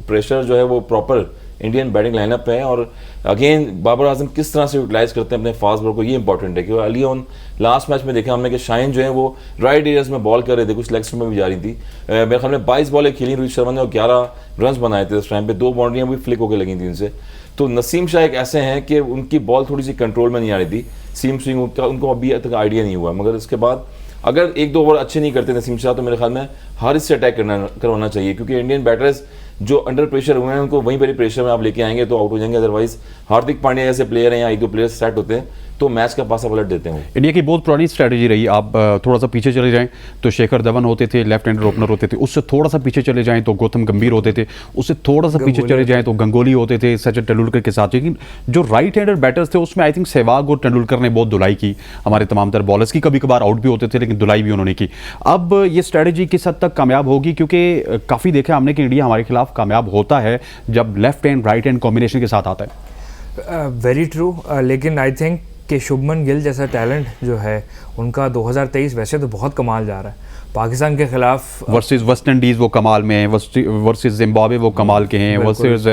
प्रेशर जो है वो प्रॉपर इंडियन बैटिंग लाइनअप है। और अगेन बाबर आजम किस तरह से यूटिलाइज करते हैं अपने फास्ट बॉल को, ये इंपॉर्टेंट है। क्योंकि अर्ली ऑन लास्ट मैच में देखा हमने कि शाहीन जो है वो राइट एरियाज में बॉल कर रहे थे, कुछ लेग स्टंप में भी जा रही थी। मेरे ख्याल में 22 बॉलें खेली रोहित शर्मा ने, और 11 रन बनाए थे उस टाइम पे, 2 बाउंड्रियां भी फ्लिक होकर लगी थी इनसे। तो नसीम शाह एक ऐसे हैं कि उनकी बॉल थोड़ी सी कंट्रोल में नहीं आ रही थी, सीम स्विंग उनको अभी तक आइडिया नहीं हुआ। मगर इसके बाद अगर 1-2 ओवर अच्छे नहीं करते नसीम शाह, तो मेरे ख्याल में हारिस से अटैक करवाना चाहिए, क्योंकि इंडियन बैटर्स जो अंडर प्रेशर हुए हैं उनको वहीं पर प्रेशर में आप लेके आएंगे तो आउट हो जाएंगे। अदरवाइज हार्दिक पांड्या जैसे प्लेयर हैं या 1-2 प्लेयर सेट होते हैं तो मैच का पासा पलट देते हैं। इंडिया की बहुत पुरानी स्ट्रैटेजी रही। आप थोड़ा सा पीछे चले जाएं तो शेखर धवन होते थे, लेफ्ट हैंडर ओपनर होते थे। उससे थोड़ा सा पीछे चले जाएं तो गौतम गंभीर होते थे। उससे थोड़ा सा पीछे चले जाएं तो गंगोली होते थे सचिन तेंदुलकर के साथ। लेकिन जो राइट हैंडर बैटर्स थे उसमें आई थिंक सहवाग और तेंदुलकर ने बहुत धुलाई की हमारे तमाम तर बॉलर्स की। कभी कभार आउट भी होते थे लेकिन धुलाई भी उन्होंने की। अब ये स्ट्रैटेजी किस हद तक कामयाब होगी, क्योंकि काफ़ी देखा हमने कि इंडिया हमारे खिलाफ कामयाब होता है जब left hand right hand combination के साथ आता है। Very true. लेकिन आई थिंक कि शुभमन गिल जैसा टैलेंट जो है उनका 2023 वैसे तो बहुत कमाल जा रहा है। पाकिस्तान के खिलाफ वर्सेस वेस्ट इंडीज वो कमाल में है, वर्सेस जिम्बाब्वे वो कमाल के हैं, वर्सेस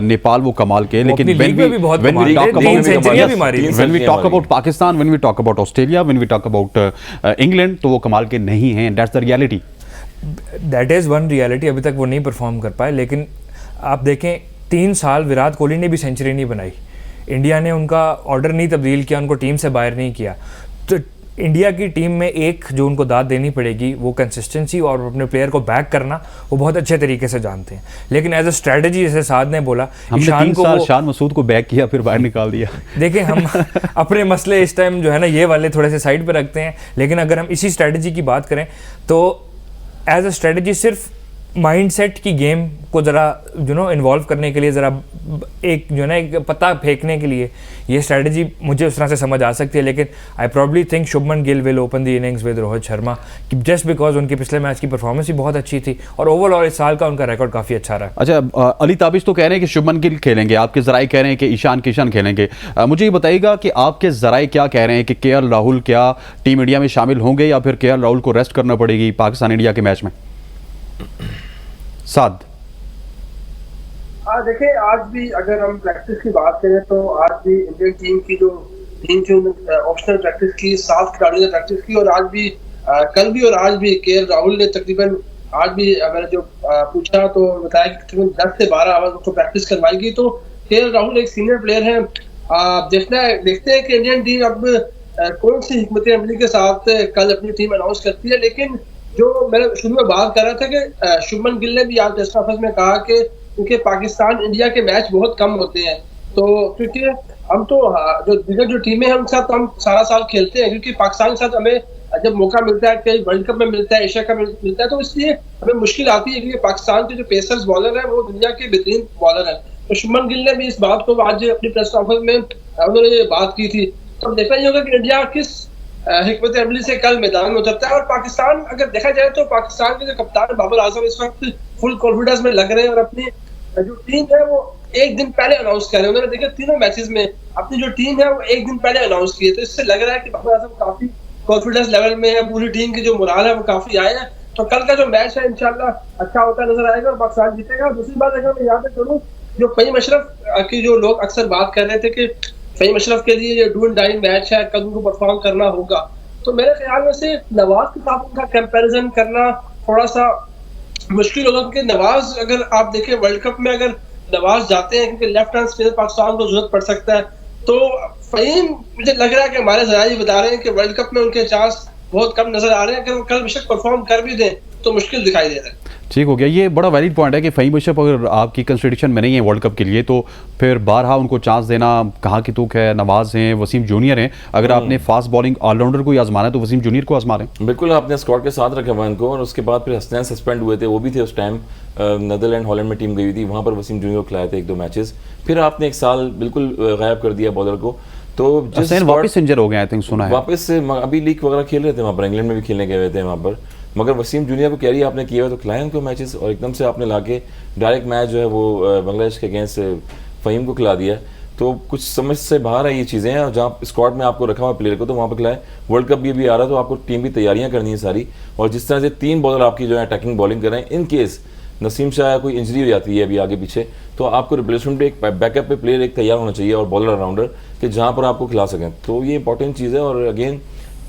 नेपाल वो कमाल के हैं। लेकिन when we talk about Pakistan, when we talk about Australia, when we talk about England, तो वो कमाल के नहीं हैं। That's the reality. That is one reality। अभी तक वो नहीं परफॉर्म कर पाए। लेकिन आप देखें 3 साल विराट कोहली ने भी सेंचुरी नहीं बनाई, इंडिया ने उनका ऑर्डर नहीं तब्दील किया, उनको टीम से बाहर नहीं किया। तो इंडिया की टीम में एक जो उनको दाद देनी पड़ेगी वो कंसिस्टेंसी और अपने प्लेयर को बैक करना, वो बहुत अच्छे तरीके से जानते हैं। लेकिन एज अ स्ट्रेटजी जैसे साद ने बोला, ईशान को शान मसूद को बैक किया फिर बाहर निकाल दिया। देखिए हम अपने मसले इस टाइम जो है ना ये वाले थोड़े से साइड पे रखते हैं। लेकिन अगर हम इसी स्ट्रेटजी की बात करें तो एज अ स्ट्रेटजी सिर्फ माइंडसेट की गेम को ज़रा इन्वॉल्व करने के लिए, ज़रा एक एक पत्ता फेंकने के लिए ये स्ट्रेटजी मुझे उस तरह से समझ आ सकती है। लेकिन I probably think Shubman Gill will open the innings with Rohit Sharma, just because उनके पिछले मैच की परफॉर्मेंस भी बहुत अच्छी थी और ओवरऑल इस साल का उनका रिकॉर्ड काफ़ी अच्छा रहा। अच्छा, अली ताबिश तो कह रहे हैं कि शुभमन गिल खेलेंगे, आपके ज़राए कह रहे हैं कि ईशान किशन खेलेंगे। मुझे ये बताइएगा कि आपके ज़राए क्या कह रहे हैं कि केएल राहुल क्या टीम इंडिया में शामिल होंगे या फिर केएल राहुल को रेस्ट करना पड़ेगी पाकिस्तान इंडिया के मैच में? साद देखिए, आज भी अगर हम प्रैक्टिस की बात करें तो आज भी इंडियन टीम की जो ऑप्शनल प्रैक्टिस की, 7 खिलाड़ियों ने प्रैक्टिस की और आज भी कल भी और आज भी केएल राहुल ने तकरीबन आज भी मैंने जो पूछा तो बताया कि तकरीबन 10 से 12 आवर्स उसको प्रैक्टिस करवाई गई। तो केएल राहुल एक सीनियर प्लेयर है। देखते हैं कि इंडियन टीम अब कौन सी हिकमत अमली के साथ कल अपनी टीम अनाउंस करती है। लेकिन जो मैंने शुरू में बात कर रहा था कि शुभमन गिल ने भी आज टेस्ट कॉन्फ्रेंस में कहा कि क्योंकि पाकिस्तान इंडिया के मैच बहुत कम होते हैं, तो क्योंकि हम तो जो दीगर जो टीमें हैं उनके साथ हम सारा साल खेलते हैं, क्योंकि पाकिस्तान के साथ हमें जब मौका मिलता है, कई वर्ल्ड कप में मिलता है, एशिया कप में मिलता है, तो इसलिए हमें मुश्किल आती है क्योंकि पाकिस्तान के जो पेसर्स बॉलर हैं वो दुनिया के बेहतरीन बॉलर हैं। तो शुभमन गिल ने भी इस बात को आज अपनी प्रेस कॉन्फ्रेंस में उन्होंने बात की थी। तो देखना ये होगा कि इंडिया किस हिकमत अमली से कल मैदान में उतरता है। और पाकिस्तान अगर देखा जाए तो पाकिस्तान के जो कप्तान बाबर आजम इस वक्त फुल कॉन्फिडेंस में लग रहे हैं और अपनी जो टीम है वो एक दिन पहले अनाउंस कर रहे हैं। उन्होंने देखा तीनों मैचेस में अपनी जो टीम है वो एक दिन पहले अनाउंस की है, तो इससे लग रहा है कि बाबर आजम काफी कॉन्फिडेंस लेवल में है, पूरी टीम की जो मोराल है वो काफी आया है। तो कल का जो मैच है इंशाल्लाह अच्छा होता नजर आएगा और पाकिस्तान जीतेगा। दूसरी बात अगर मैं यहाँ पे करूँ, जो फहीम अशरफ की जो लोग अक्सर बात कर रहे थे कि फहीम अशरफ के लिए ये डू एंड डाई मैच है, कल उनको परफॉर्म करना होगा, तो मेरे ख्याल में से नवाज के साथ उनका कंपैरिजन करना थोड़ा सा मुश्किल होगा, क्योंकि नवाज अगर आप देखें वर्ल्ड कप में अगर नवाज जाते हैं क्योंकि लेफ्ट हैंड स्पिनर पाकिस्तान को जरूरत पड़ सकता है, तो फहीम मुझे लग रहा है कि हमारे जराए बता रहे हैं कि वर्ल्ड कप में उनके चांस बहुत कम नजर आ रहे हैं। अगर वो कल बेशक परफॉर्म कर भी दें तो मुश्किल दिखाई दे रहा है। ठीक हो गया, ये बड़ा वैलिड पॉइंट है कि फ़हीम अशरफ अगर आपकी कंसिडरेशन में नहीं है वर्ल्ड कप के लिए तो फिर बारहा उनको चांस देना कहाँ की तुक है। नवाज हैं, वसीम जूनियर हैं, अगर आपने फास्ट बॉलिंग ऑलराउंडर को ही आजमाना है तो वसीम जूनियर को आजमा लें। बिल्कुल, आपने स्क्वाड के साथ रखा हुआ इनको, और उसके बाद फिर हसनैन सस्पेंड हुए थे, वो भी थे उस टाइम, नीदरलैंड हॉलैंड में टीम गई हुई थी, वहाँ पर वसीम जूनियर को खिलाए थे 1-2 मैचेस। फिर आपने एक साल बिल्कुल गायब कर दिया बॉलर को। तो हसनैन वापस इंजर हो गए, आई थिंक सुना है वापस से अभी लीग वगैरह खेल रहे थे वहाँ पर, इंग्लैंड में भी खेलने गए हुए थे वहाँ पर। मगर वसीम जूनियर को कैरी आपने किया हुआ तो खिलाए उनको मैचेस, और एकदम से आपने लाके डायरेक्ट मैच जो है वो बांग्लादेश के अगेंस्ट फ़हीम को खिला दिया। तो कुछ समझ से बाहर है ये चीज़ें हैं, और जहाँ स्क्वाड में आपको रखा हुआ प्लेयर को तो वहाँ पर खिलाए। वर्ल्ड कप भी आ रहा है तो आपको टीम की तैयारियाँ करनी है सारी, और जिस तरह से 3 बॉलर आपकी जो है अटैकिंग बॉलिंग कर रहे हैं, इन केस नसीम शाह कोई इंजरी हो जाती है अभी आगे पीछे, तो आपको रिप्लेसमेंट पे एक बैकअप पे प्लेयर एक तैयार होना चाहिए, और बॉलर ऑलराउंडर कि जहाँ पर आपको खिला सकें। तो ये इंपॉर्टेंट चीज़ है, और अगेन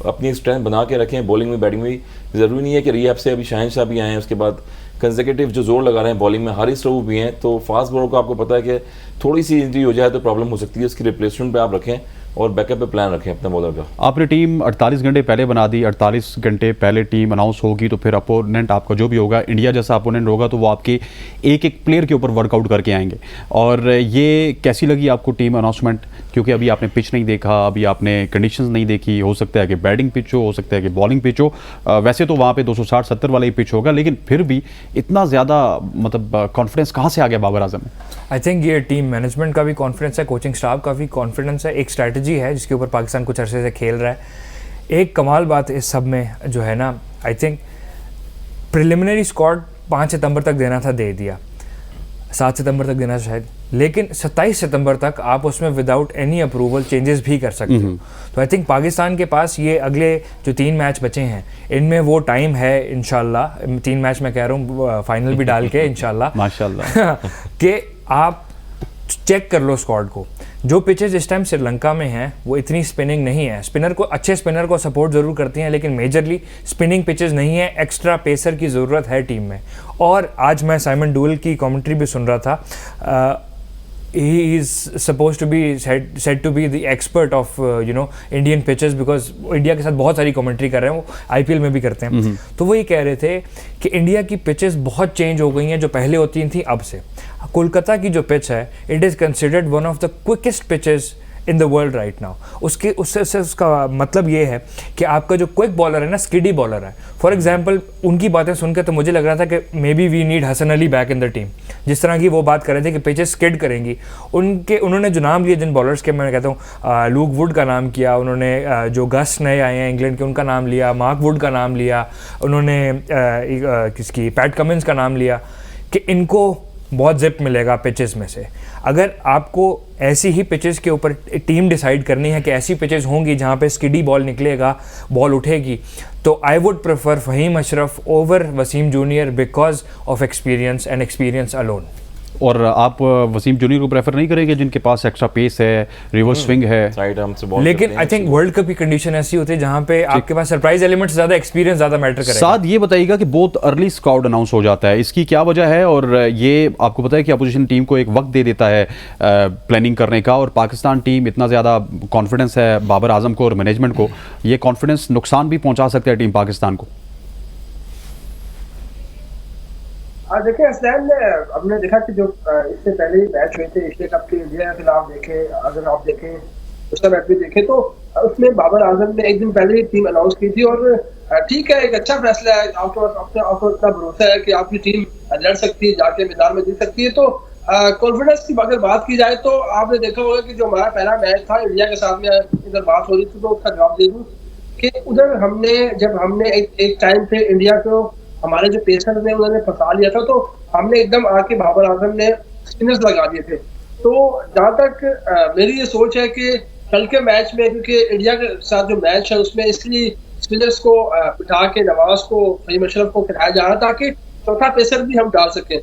अपनी स्ट्रेंथ बना के रखें बॉलिंग में, बैटिंग में भी। ज़रूरी नहीं है कि रियाब से अभी शाहिन शाह भी आए हैं, उसके बाद कंसेक्यूटिव जो जोर लगा रहे हैं बॉलिंग में हारिस रऊफ भी हैं। तो फास्ट बॉलर को आपको पता है कि थोड़ी सी इंजरी हो जाए तो प्रॉब्लम हो सकती है, उसकी रिप्लेसमेंट पे आप रखें और बैकअप पे प्लान रखें अपने बॉलर का। आपने टीम 48 घंटे पहले बना दी, 48 घंटे पहले टीम अनाउंस होगी तो फिर अपोनेंट आपका जो भी होगा, इंडिया जैसा अपोनेंट होगा तो वो आपके एक एक प्लेयर के ऊपर वर्कआउट करके आएंगे। और ये कैसी लगी आपको टीम अनाउंसमेंट? क्योंकि अभी आपने पिच नहीं देखा, अभी आपने कंडीशंस नहीं देखी, हो सकता है कि बैटिंग पिच हो सकता है कि बॉलिंग पिच हो। वैसे तो वहाँ पे 260-70 वाला ही पिच होगा, लेकिन फिर भी इतना ज़्यादा मतलब कॉन्फिडेंस कहाँ से आ गया बाबर आजम में? आई थिंक ये टीम मैनेजमेंट का भी कॉन्फिडेंस है, कोचिंग स्टाफ का भी कॉन्फिडेंस है, एक स्ट्रैटेजी है जिसके ऊपर पाकिस्तान कुछ अरसे से खेल रहा है। एक कमाल बात इस सब में जो है ना, आई थिंक प्रिलिमिनरी स्क्वाड 5 सितंबर तक देना था, दे दिया, 7 सितंबर तक देना शायद, लेकिन 27 सितंबर तक आप उसमें विदाउट एनी अप्रूवल चेंजेस भी कर सकते हो। तो आई थिंक पाकिस्तान के पास ये अगले जो 3 मैच बचे हैं इनमें वो टाइम है इंशाल्लाह, 3 मैच मैं कह रहा हूँ फाइनल भी डाल के इंशाल्लाह माशाल्लाह कि आप चेक कर लो स्क्वाड को। जो पिचेस इस टाइम श्रीलंका में हैं वो इतनी स्पिनिंग नहीं है, स्पिनर को, अच्छे स्पिनर को सपोर्ट ज़रूर करती हैं लेकिन मेजरली स्पिनिंग पिचेस नहीं है, एक्स्ट्रा पेसर की ज़रूरत है टीम में। और आज मैं साइमन डुअल की कमेंट्री भी सुन रहा था, he is supposed to be said to be the expert of Indian pitches because India के साथ बहुत सारी कमेंट्री कर रहे हैं, वो आईपीएल में भी करते हैं। तो वो ये कह रहे थे कि इंडिया की पिचेस बहुत चेंज हो गई हैं, जो पहले होती थी अब से। कोलकाता की जो पिच है, it is considered one of the quickest pitches in the world right now. उससे उसका मतलब ये है कि आपका जो क्विक बॉलर है ना, स्किडी बॉलर है। फॉर एग्जांपल उनकी बातें सुनकर तो मुझे लग रहा था कि maybe we need Hasan Ali back in the team, जिस तरह की वो बात कर रहे थे कि पिचेस स्किड करेंगी। उन्होंने जो नाम लिए जिन बॉलर्स के, मैं कहता हूँ लूक वुड का नाम किया उन्होंने, जो गस नए आए हैं इंग्लैंड के उनका नाम लिया, मार्क वुड का नाम लिया उन्होंने, किसकी पैट कमिंस का नाम लिया, कि इनको बहुत जिप मिलेगा पिचेस में से। अगर आपको ऐसी ही पिचेस के ऊपर टीम डिसाइड करनी है कि ऐसी पिचेस होंगी जहाँ पे स्किडी बॉल निकलेगा, बॉल उठेगी, तो I would prefer Faheem Ashraf over Wasim junior because of experience and experience alone. और आप वसीम जूनियर को प्रेफर नहीं करेंगे जिनके पास एक्स्ट्रा पेस है, रिवर्स स्विंग है, साइड आर्म से बॉल? लेकिन आई थिंक वर्ल्ड कप की कंडीशन ऐसी होती है जहाँ पे आपके पास सरप्राइज एलिमेंट ज़्यादा, एक्सपीरियंस ज़्यादा मैटर करेगा। साथ ये बताइएगा कि बहुत अर्ली स्क्वाड अनाउंस हो जाता है, इसकी क्या वजह है? और ये आपको पता है कि अपोजिशन टीम को एक वक्त दे देता है प्लानिंग करने का, और पाकिस्तान टीम इतना ज़्यादा कॉन्फिडेंस है बाबर आजम को और मैनेजमेंट को, ये कॉन्फिडेंस नुकसान भी पहुंचा सकता है टीम पाकिस्तान को। देखिए असलैन ने, हमने देखा कि जो इससे पहले मैच हुए थे एशिया कप के इंडिया के खिलाफ, अगर आप देखें उसका मैच भी देखें तो उसमें बाबर आजम ने एक दिन पहले ही टीम अनाउंस की थी। और ठीक है, एक अच्छा फैसला है, आपको इतना भरोसा है कि आपकी टीम लड़ सकती है, जाके मैदान में जीत सकती है। तो कॉन्फिडेंस की अगर बात की जाए तो आपने देखा होगा कि जो हमारा पहला मैच था इंडिया के साथ में, इधर बात हो रही थी तो उसका जवाब दे दूँ कि उधर हमने एक टाइम पे इंडिया को हमारे जो पेसर्स ने उन्होंने फंसा लिया था, तो हमने एकदम आके बाबर आजम ने स्पिनर्स लगा दिए थे। तो जहाँ तक मेरी ये सोच है कि कल के मैच में, क्योंकि इंडिया के साथ जो मैच है उसमें इसलिए स्पिनर्स को बिठा के नवाज को, फ़हीम अशरफ को खिलाया जा रहा ताकि चौथा पेसर भी हम डाल सकें।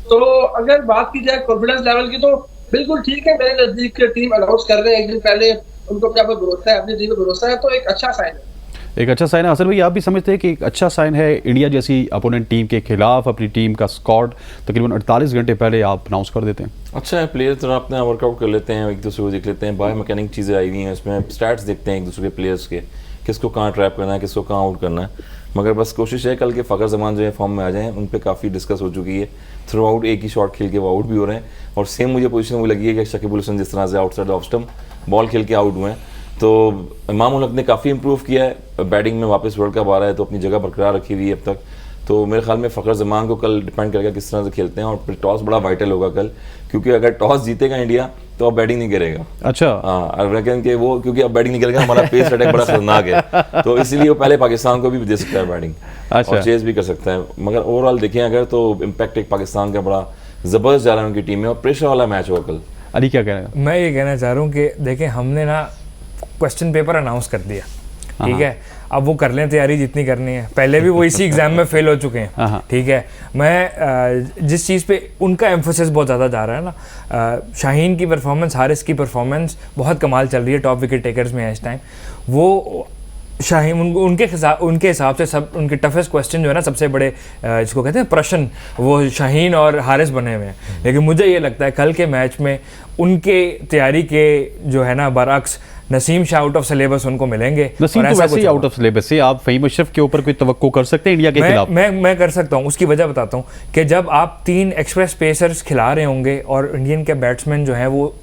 तो अगर बात की जाए कॉन्फिडेंस लेवल की तो बिल्कुल ठीक है, मेरे नजदीक टीम अनाउंस कर रहे हैं एक दिन पहले, उनको अपने आप भरोसा है, अपनी टीम में भरोसा है, तो एक अच्छा साइन है। एक अच्छा साइन है। असल भाई आप भी समझते हैं कि एक अच्छा साइन है इंडिया जैसी अपोनेंट टीम के खिलाफ अपनी टीम का स्क्वाड तकरीबन 48 घंटे पहले आप अनाउंस कर देते हैं? अच्छा है, प्लेयर थोड़ा अपना वर्कआउट कर लेते हैं, एक दूसरे को देख लेते हैं, बायो मैकेनिक चीज़ें आई हुई हैं उसमें, स्टैट्स देखते हैं एक दूसरे के प्लेयर्स के, किसको कहाँ ट्रैप करना है, किसको कहाँ आउट करना है। मगर बस कोशिश है कल के फ़खर जमान जो है फॉर्म में आ जाएं, उन पे काफ़ी डिस्कस हो चुकी है। थ्रू आउट एक ही शॉट खेल के वो आउट भी हो रहे हैं, और सेम मुझे पोजीशन वो लगी है कि शकीबुल हसन जिस तरह से आउटसाइड ऑफ स्टंप बॉल खेल के आउट हुए हैं। तो इमाम उल हक ने काफ़ी इंप्रूव किया है, बैटिंग में वापस वर्ल्ड कप आ रहा है तो अपनी जगह बरकरार रखी हुई है अब तक। तो मेरे ख्याल में फ़खर जमान को कल डिपेंड करेगा किस तरह से खेलते हैं, और फिर टॉस बड़ा वाइटल होगा कल, क्योंकि अगर टॉस जीतेगा इंडिया तो अब बैटिंग नहीं करेगा। अच्छा, हाँ, रेकन के वो, क्योंकि अब बैटिंग नहीं करेगा, हमारा पेस अटैक बड़ा खतरनाक है, तो इसीलिए वो पहले पाकिस्तान को भी दे सकता है बैटिंग, अच्छा, और चेज भी कर सकता है। मगर ओवरऑल देखें अगर तो इम्पैक्ट एक पाकिस्तान का बड़ा ज़बरदस्त जा रहा है उनकी टीम में, और प्रेशर वाला मैच होगा कल। अली क्या कह रहे हैं? मैं ये कहना चाह रहा हूँ कि देखें, हमने ना क्वेश्चन पेपर अनाउंस कर दिया, ठीक है, अब वो कर लें तैयारी जितनी करनी है, पहले भी वो इसी एग्जाम में फेल हो चुके हैं, ठीक है। मैं जिस चीज़ पे उनका एम्फोसिस बहुत ज़्यादा जा रहा है ना, शाहीन की परफॉर्मेंस, हारिस की परफॉर्मेंस बहुत कमाल चल रही है, टॉप विकेट टेकर्स में है इस टाइम। वो शाहीन उनके हिसाब से सब उनके टफेस्ट क्वेश्चन जो है ना, सबसे बड़े जिसको कहते हैं प्रश्न, वो शाहीन और हारिस बने हुए हैं। लेकिन मुझे ये लगता है कल के मैच में उनके तैयारी के जो है ना बरअक्स Naseem Shah out of syllabus उनको मिलेंगे। नसीम तो वैसे ही आउट ऑफ सिलेबस है, आप फ़हीम अशरफ के ऊपर कोई तवक्को कर सकते हैं इंडिया के खिलाफ? मैं कर सकता हूँ, उसकी वजह बताता हूँ कि जब आप 3 एक्सप्रेस पेसर्स खिला रहे होंगे और इंडियन के बैट्समैन जो हैं वो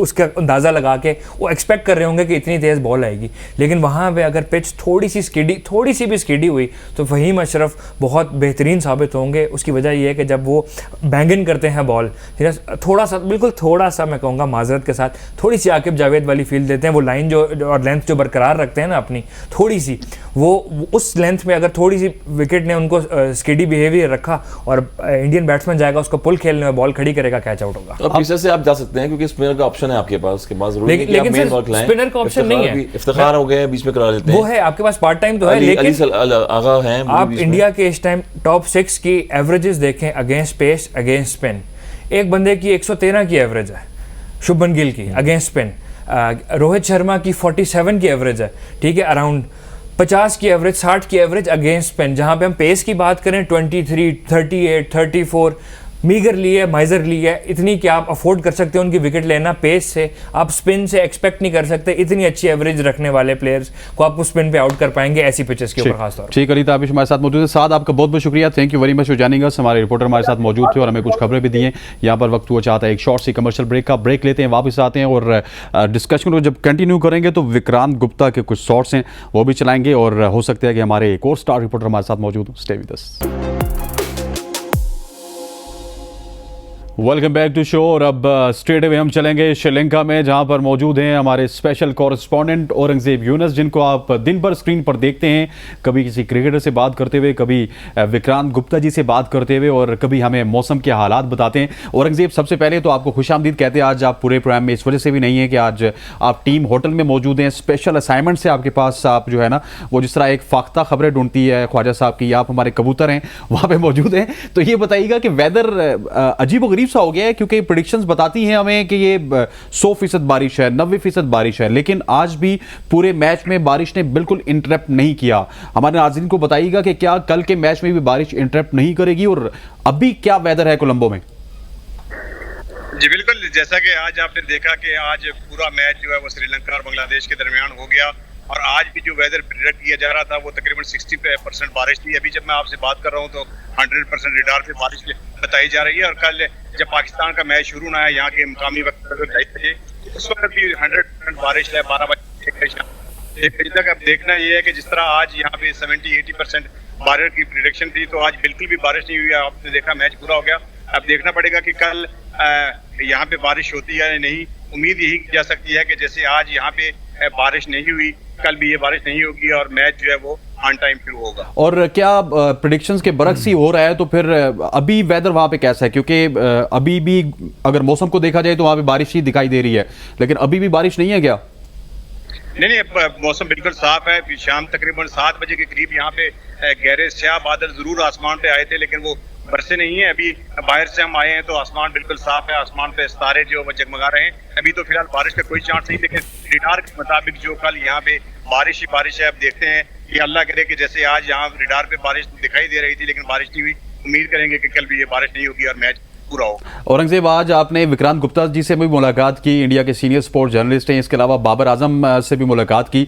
उसका अंदाज़ा लगा के वो एक्सपेक्ट कर रहे होंगे कि इतनी तेज़ बॉल आएगी, लेकिन वहाँ पे अगर पिच थोड़ी सी भी स्किडी हुई तो फ़हीम अशरफ बहुत बेहतरीन साबित होंगे। उसकी वजह ये है कि जब वो बैंग इन करते हैं बॉल, थोड़ा सा, बिल्कुल थोड़ा सा, मैं कहूँगा माजरत के साथ, थोड़ी सी आकिब जावेद वाली फील देते हैं, वो लाइन जो और लेंथ जो बरकरार रखते हैं ना अपनी, थोड़ी सी वो उस लेंथ में अगर थोड़ी सी विकेट ने उनको स्किडी बिहेवियर रखा और इंडियन बैट्समैन जाएगा उसको पुल खेलने में, बॉल खड़ी करेगा, कैच आउट होगा। अब पीछे से आप जा सकते हैं क्योंकि स्पिनर का ऑप्शन है आपके पास, उसके पास लेकिन स्पिनर का ऑप्शन नहीं है, इफ्तिखार हो गए बीच में करा लेते हैं, वो है आपके पास पार्ट टाइम तो है, लेकिन आगा हैं आप इंडिया के इस टाइम टॉप 6 की एवरेजेस देखें अगेंस्ट पेस अगेंस्ट स्पिन, एक बंदे की 113 की एवरेज है शुभमन गिल की अगेंस्ट स्पिन, रोहित शर्मा की 47 की एवरेज है, ठीक है, अराउंड 50 की एवरेज, 60 की एवरेज अगेंस्ट स्पिन। जहां पे हम पेस की बात करें 23, 38, 34 मीगर ली है, माइजर ली है, इतनी कि आप अफोर्ड कर सकते हो उनकी विकेट लेना पेस से। आप स्पिन से एक्सपेक्ट नहीं कर सकते इतनी अच्छी एवरेज रखने वाले प्लेयर्स को आपको स्पिन पे आउट कर पाएंगे ऐसी पिचेस के ऊपर खासतौर पर। ठीक, अली ताबिश हमारे साथ मौजूद है। साथ आपका बहुत बहुत शुक्रिया, thank you very much for joining us. हमारे रिपोर्टर हमारे साथ मौजूद थे और हमें कुछ खबरें भी दी हैं। यहाँ पर वक्त हुआ चाहता है एक शॉर्ट सी कमर्शियल ब्रेक का, ब्रेक लेते हैं, वापस आते हैं और डिस्कशन को जब कंटिन्यू करेंगे तो विक्रांत गुप्ता के कुछ शॉर्ट्स हैं वो भी चलाएंगे, और हो सकता है कि हमारे एक और स्टार रिपोर्टर हमारे साथ मौजूद हो। Stay with us. Welcome back to show. और अब स्ट्रेट अवे हम चलेंगे श्रीलंका में, जहां पर मौजूद हैं हमारे स्पेशल कॉरेस्पॉन्डेंट औरंगजेब यूनुस, जिनको आप दिन भर स्क्रीन पर देखते हैं, कभी किसी क्रिकेटर से बात करते हुए, कभी विक्रांत गुप्ता जी से बात करते हुए, और कभी हमें मौसम के हालात बताते हैं। औरंगजेब, सबसे पहले तो आपको खुशामदीद कहते हैं। आज आप पूरे प्रोग्राम में इस वजह से भी नहीं है कि आज आप टीम होटल में मौजूद हैं, स्पेशल असाइनमेंट से आपके पास, आप जो है ना वो जिस तरह एक फाख्ता खबरें ढूंढती है ख्वाजा साहब की, आप हमारे कबूतर हैं वहाँ पर मौजूद हैं। तो ये बताइएगा कि वेदर अजीब सा हो गया है, क्योंकि प्रेडिक्शंस बताती हैं हमें कि ये 100% बारिश है, 90% बारिश है, लेकिन आज भी पूरे मैच में बारिश ने बिल्कुल इंटरप्ट नहीं किया। हमारे नाज़रीन को बताइएगा कि क्या कल के मैच में भी बारिश इंटरप्ट नहीं करेगी, और अभी क्या वेदर है कोलंबो में? जी बिल्कुल, जैसा कि आज आपने देखा कि आज पूरा मैच जो है वो श्रीलंका और बांग्लादेश के दरमियान हो गया, और आज भी जो वेदर प्रेडिक्ट किया जा रहा था वो तकरीबन 60% बारिश थी। अभी जब मैं आपसे बात कर रहा हूँ तो 100% रेडार पे बारिश बताई जा रही है। और कल जब पाकिस्तान का मैच शुरू ना है यहाँ के मुकामी वक्त पर 2:30 बजे, उस वक्त भी 100% बारिश है। 12 बजे तक अब देखना ये है कि जिस तरह आज यहाँ पे 70-80% बारिश की प्रेडिक्शन थी, तो आज बिल्कुल भी बारिश नहीं हुई। आपने देखा मैच पूरा हो गया। अब देखना पड़ेगा कि कल यहाँ पे बारिश होती है या नहीं। उम्मीद यही की जा सकती है कि जैसे आज यहाँ पे बारिश नहीं हुई, कल भी ये बारिश नहीं होगी और मैच जो है वो ऑन टाइम शुरू होगा। और क्या प्रेडिक्शंस के बरक्स ही हो रहा है, तो फिर अभी वेदर वहाँ पे कैसा है? क्योंकि अभी भी अगर मौसम को देखा जाए तो वहाँ पे बारिश ही दिखाई दे रही है, लेकिन अभी भी बारिश नहीं है क्या? नहीं, मौसम बिल्कुल साफ है। शाम तकरीबन 7 बजे के करीब यहाँ पे गहरे स्याह बादल जरूर आसमान पे आए थे, लेकिन वो बरसे नहीं है। अभी बाहर से हम आए हैं तो आसमान बिल्कुल साफ है, आसमान पे सितारे जो वो जगमगा रहे हैं। अभी तो फिलहाल बारिश का कोई चांस नहीं, लेकिन रिडार के मुताबिक जो कल यहाँ पे बारिश ही बारिश है। अब देखते हैं कि अल्लाह करे कि जैसे आज यहाँ रिडार पे बारिश दिखाई दे रही थी लेकिन बारिश नहीं हुई, उम्मीद करेंगे कि कल भी ये बारिश नहीं होगी और मैच पूरा हो। औरंगजेब, आज आपने विक्रांत गुप्ता जी से भी मुलाकात की, इंडिया के सीनियर स्पोर्ट्स जर्नलिस्ट हैं, इसके अलावा बाबर आजम से भी मुलाकात की।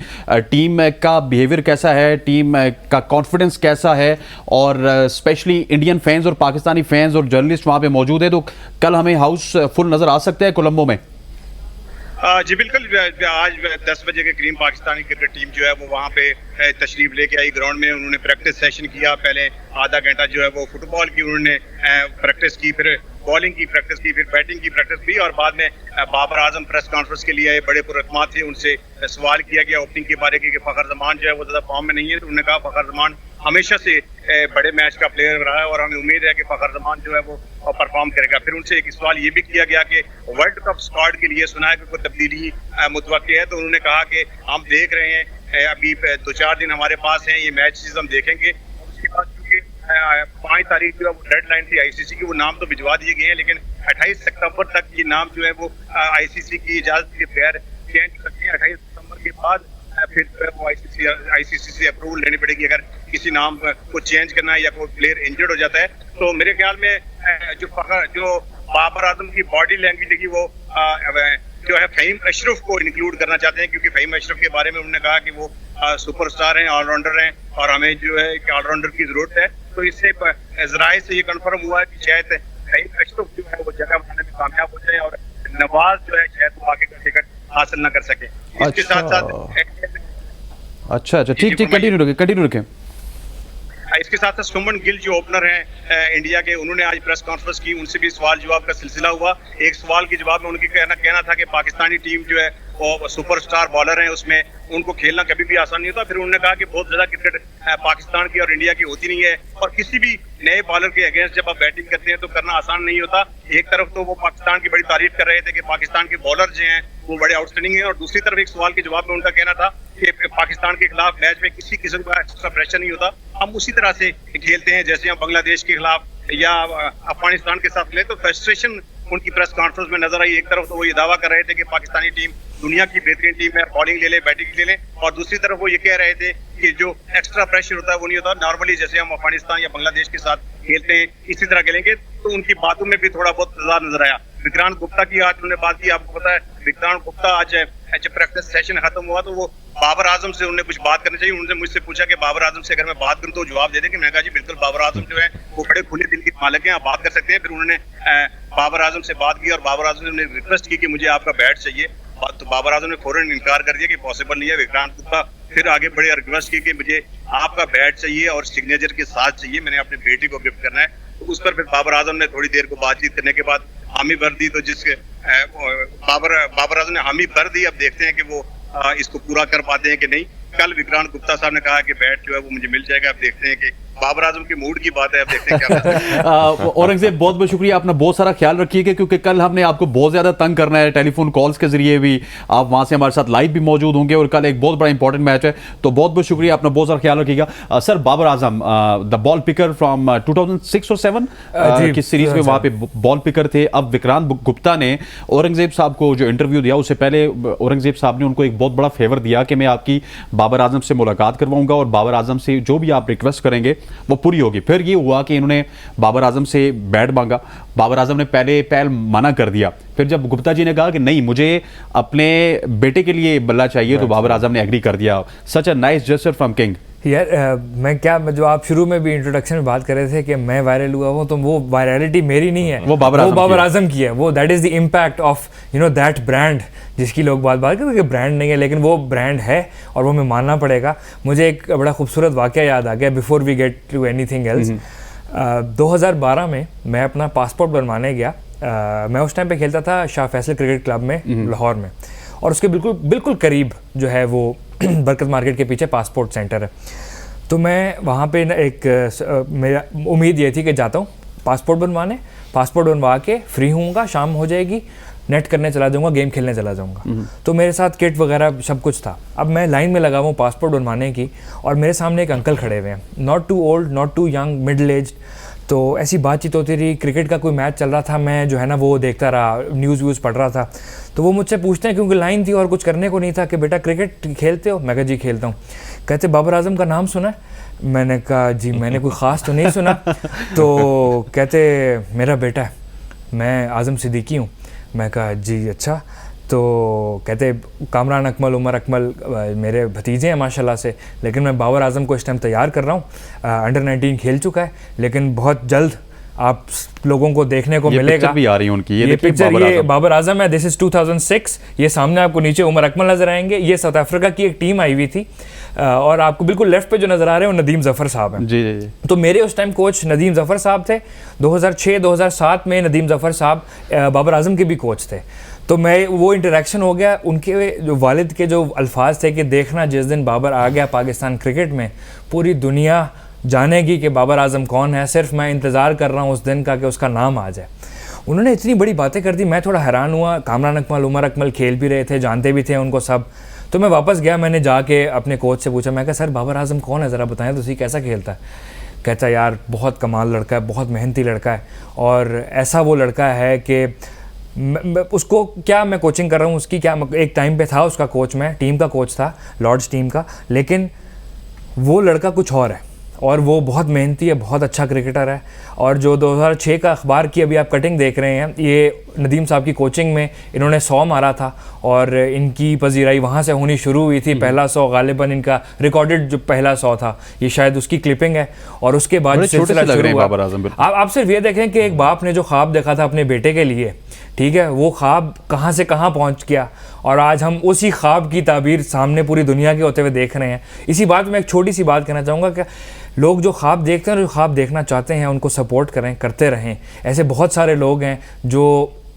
टीम का बिहेवियर कैसा है, टीम का कॉन्फिडेंस कैसा है, और स्पेशली इंडियन फैंस और पाकिस्तानी फैंस और जर्नलिस्ट वहाँ पे मौजूद है, तो कल हमें हाउस फुल नजर आ सकता है कोलंबो में? जी बिल्कुल, आज 10 बजे के करीब पाकिस्तानी क्रिकेट टीम जो है वो वहाँ पे तशरीफ लेके आई ग्राउंड में। उन्होंने प्रैक्टिस सेशन किया, पहले आधा घंटा जो है वो फुटबॉल की उन्होंने प्रैक्टिस की, फिर बॉलिंग की प्रैक्टिस की, फिर बैटिंग की प्रैक्टिस की, और बाद में बाबर आजम प्रेस कॉन्फ्रेंस के लिए आए। बड़े पुरअतमाद थे, उनसे सवाल किया गया ओपनिंग के बारे कि फ़खर जमान जो है वो ज़्यादा फॉर्म में नहीं है। तो उन्होंने कहा फ़खर जमान हमेशा से बड़े मैच का प्लेयर रहा है और हमें उम्मीद है कि फ़खर जमान जो है वो परफॉर्म करेगा। फिर उनसे एक सवाल ये भी किया गया कि वर्ल्ड कप स्क्वाड के लिए सुना है कि कोई तब्दीली मुतवक्की है। तो उन्होंने कहा कि हम देख रहे हैं, अभी 2-4 दिन हमारे पास हैं, ये मैचेस हम देखेंगे। उसके बाद क्योंकि 5 तारीख जो है वो डेडलाइन थी आईसीसी की, वो नाम तो भिजवा दिए गए हैं, लेकिन 28 सितंबर तक ये नाम जो है वो आईसीसी की इजाजत के बगैर चेंज कर सकते हैं। 28 सितंबर के बाद फिर जो है वो आईसीसी से अप्रूवल लेनी पड़ेगी अगर किसी नाम को चेंज करना है या कोई प्लेयर इंजर्ड हो जाता है। तो मेरे ख्याल में जो बाबर आजम की बॉडी लैंग्वेज देखी वो जो है फ़हीम अशरफ को इंक्लूड करना चाहते हैं, क्योंकि फ़हीम अशरफ के बारे में उन्होंने कहा कि वो सुपरस्टार हैं, ऑलराउंडर हैं, और हमें जो है एक ऑलराउंडर की जरूरत है। तो इससे ज़राए से ये कंफर्म हुआ है कि शायद फ़हीम अशरफ जो है वो जगह बनाने में कामयाब हो जाए और नवाज जो है शायद वो आगे का टिकट हासिल ना कर सके। इसके साथ साथ अच्छा ठीक, कंटिन्यू रखें। इसके साथ साथ सुमन गिल जो ओपनर हैं इंडिया के, उन्होंने आज प्रेस कॉन्फ्रेंस की, उनसे भी सवाल जवाब का सिलसिला हुआ। एक सवाल के जवाब में उनकी कहना था कि पाकिस्तानी टीम जो है वो सुपरस्टार बॉलर हैं, उसमें उनको खेलना कभी भी आसान नहीं होता। फिर उन्होंने कहा कि बहुत ज्यादा क्रिकेट पाकिस्तान की और इंडिया की होती नहीं है, और किसी भी नए बॉलर के अगेंस्ट जब आप बैटिंग करते हैं तो करना आसान नहीं होता। एक तरफ तो वो पाकिस्तान की बड़ी तारीफ कर रहे थे कि पाकिस्तान के बॉलर जो हैं वो बड़े आउटस्टैंडिंग हैं, और दूसरी तरफ एक सवाल के जवाब में उनका कहना था कि पाकिस्तान के खिलाफ मैच में किसी किस्म का एक्स्ट्रा प्रेशर नहीं होता, हम उसी तरह से खेलते हैं जैसे हम बांग्लादेश के खिलाफ या अफगानिस्तान के साथ खेले। तो फ्रस्ट्रेशन उनकी प्रेस कॉन्फ्रेंस में नजर आई। एक तरफ तो वो ये दावा कर रहे थे कि पाकिस्तानी टीम दुनिया की बेहतरीन टीम है, बॉलिंग ले ले, बैटिंग ले ले, और दूसरी तरफ वो ये कह रहे थे कि जो एक्स्ट्रा प्रेशर होता है वो नहीं होता, नॉर्मली जैसे हम अफगानिस्तान या बांग्लादेश के साथ खेलते हैं इसी तरह खेलेंगे। तो उनकी बातों में भी थोड़ा बहुत तजाद नजर आया। विक्रांत गुप्ता की आज उन्होंने बात की, आपको पता है विक्रांत गुप्ता आज जब प्रैक्टिस सेशन खत्म हुआ तो वो बाबर आजम से उन्हें कुछ बात करनी चाहिए। उन्होंने मुझसे पूछा कि बाबर आजम से अगर मैं बात करूं तो जवाब दे देंगे। मैंने कहा जी बिल्कुल, बाबर आजम जो है वो बड़े खुले दिल के मालिक हैं, आप बात कर सकते हैं। फिर उन्होंने बाबर आजम से बात की और बाबर आजम ने रिक्वेस्ट की कि मुझे आपका बैट चाहिए, तो बाबर आजम ने फौरन इनकार कर दिया कि पॉसिबल नहीं है। विक्रांत गुप्ता फिर आगे बढ़े, रिक्वेस्ट की कि मुझे आपका बैट चाहिए और सिग्नेचर के साथ चाहिए, मैंने अपनी बेटी को गिफ्ट करना है। तो उस पर फिर बाबर आजम ने थोड़ी देर को बातचीत करने के बाद हामी भर दी। तो जिसके बाबर आजम ने हामी भर दी, अब देखते हैं कि वो इसको पूरा कर पाते हैं कि नहीं। कल विक्रांत गुप्ता साहब ने कहा कि बैट जो है वो मुझे मिल जाएगा। अब देखते हैं कि बाबर आजम के मूड की बात है, अब देखते हैं क्या होता है। औरंगजेब, बहुत बहुत शुक्रिया, अपना बहुत सारा ख्याल रखिएगा, क्योंकि कल हमने आपको बहुत ज्यादा तंग करना है टेलीफोन कॉल्स के जरिए भी। आप वहां से हमारे साथ लाइव भी मौजूद होंगे और कल एक बहुत बड़ा इंपॉर्टेंट मैच है, तो बहुत बहुत शुक्रिया, अपना बहुत सारा ख्याल रखिएगा। Sir, Babar Azam the ball picker from 2006 और 7 की सीरीज में वहां पे बॉल पिकर थे। अब विक्रांत गुप्ता ने औरंगजेब साहब को जो इंटरव्यू दिया, उससे पहले औरंगजेब साहब ने उनको एक बहुत बड़ा फेवर दिया कि मैं आपकी बाबर आजम से मुलाकात करवाऊंगा और बाबर आजम से जो भी आप रिक्वेस्ट करेंगे वो पूरी होगी। फिर ये हुआ कि इन्होंने बाबर आजम से बैट मांगा, बाबर आजम ने पहले मना कर दिया। फिर जब गुप्ता जी ने कहा कि नहीं, मुझे अपने बेटे के लिए बल्ला चाहिए, तो बाबर आजम ने एग्री कर दिया। Such a nice gesture from king. यार जो आप शुरू में भी इंट्रोडक्शन में बात कर रहे थे कि मैं वायरल हुआ हूँ, तो वो वायरलिटी मेरी नहीं है, वो बाबर आजम की है। वो that is the impact of that brand जिसकी लोग बात करते हैं कि ब्रांड नहीं है, लेकिन वो ब्रांड है और वो हमें मानना पड़ेगा। मुझे एक बड़ा खूबसूरत वाक़या याद आ गया before we get to anything else. 2012 में मैं अपना पासपोर्ट बनवाने गया। मैं उस टाइम पे खेलता था शाह फैसल क्रिकेट क्लब में लाहौर में, और उसके बिल्कुल करीब जो है वो बरकत मार्केट के पीछे पासपोर्ट सेंटर है। तो मैं वहाँ पे मेरा उम्मीद ये थी कि जाता हूँ पासपोर्ट बनवा के फ्री होऊंगा, शाम हो जाएगी, नेट करने चला जाऊंगा, गेम खेलने चला जाऊंगा। तो मेरे साथ किट वगैरह सब कुछ था। अब मैं लाइन में लगा हुआ पासपोर्ट बनवाने की, और मेरे सामने एक अंकल खड़े हुए हैं, not too old not too young, middle age. तो ऐसी बातचीत होती रही, क्रिकेट का कोई मैच चल रहा था, मैं जो है ना वो देखता रहा, न्यूज़ पढ़ रहा था। तो वो मुझसे पूछते हैं, क्योंकि लाइन थी और कुछ करने को नहीं था, कि बेटा क्रिकेट खेलते हो? मैं कहा जी खेलता हूँ। कहते बाबर आजम का नाम सुना है? मैंने कहा जी मैंने कोई ख़ास तो नहीं सुना। तो कहते मेरा बेटा है। मैं आज़म सिद्दीकी हूँ। मैं कहा जी अच्छा। तो कहते कामरान अकमल, उमर अकमल मेरे भतीजे हैं माशाल्लाह से, लेकिन मैं बाबर आज़म को इस टाइम तैयार कर रहा हूँ। अंडर 19 खेल चुका है, लेकिन बहुत जल्द आप लोगों को देखने को मिलेगा। पिक्चर भी आ रही है उनकी, ये पिक्चर, ये बाबर आज़म है। This is 2006। ये सामने आपको नीचे उमर अकमल नज़र आएंगे। ये साउथ अफ्रीका की एक टीम आई हुई थी, और आपको बिल्कुल लेफ्ट पे जो नज़र आ रहे हैं वो नदीम ज़फ़र साहब हैं। जी जी जी। तो मेरे उस टाइम कोच नदीम ज़फ़र साहब थे। 2006-2007 में नदीम ज़फ़र साहब बाबर आज़म के भी कोच थे। तो मैं वो इंटरेक्शन हो गया। उनके जो वालिद के जो अल्फाज थे कि देखना जिस दिन बाबर आ गया पाकिस्तान क्रिकेट में, पूरी दुनिया जानेगी कि बाबर आज़म कौन है, सिर्फ मैं इंतज़ार कर रहा हूँ उस दिन का कि उसका नाम आ जाए। उन्होंने इतनी बड़ी बातें कर दी, मैं थोड़ा हैरान हुआ। कामरान अकमल, उमर अकमल खेल भी रहे थे, जानते भी थे उनको सब। तो मैं वापस गया, मैंने जाके अपने कोच से पूछा, मैं कहा सर बाबर आज़म कौन है, ज़रा बताएं तो कैसा खेलता है। कहता यार बहुत कमाल लड़का है, बहुत मेहनती लड़का है, और ऐसा वो लड़का है कि उसको क्या मैं कोचिंग कर रहा हूँ उसकी, क्या एक टाइम पे था उसका कोच, मैं टीम का कोच था, लॉर्ड्स टीम का, लेकिन वो लड़का कुछ और है, और वो बहुत मेहनती है, बहुत अच्छा क्रिकेटर है। और जो 2006 का अखबार की अभी आप कटिंग देख रहे हैं, ये नदीम साहब की कोचिंग में इन्होंने 100 मारा था, और इनकी पजीराई वहाँ से होनी शुरू हुई थी। पहला 100 गालिबन इनका रिकॉर्डेड जो पहला 100 था, ये शायद उसकी क्लिपिंग है। और उसके बाद सिलसिला शुरू हुआ। आप सिर्फ ये देखें कि एक बाप ने जो ख्वाब देखा था अपने बेटे के लिए, ठीक है, वो ख्वाब कहाँ से कहाँ पहुँच गया, और आज हम उसी ख्वाब की ताबीर सामने पूरी दुनिया के होते हुए देख रहे हैं। इसी बात में एक छोटी सी बात कहना चाहूँगा कि लोग जो ख्वाब देखते हैं, जो ख्वाब देखना चाहते हैं, उनको सपोर्ट करें, करते रहें। ऐसे बहुत सारे लोग हैं जो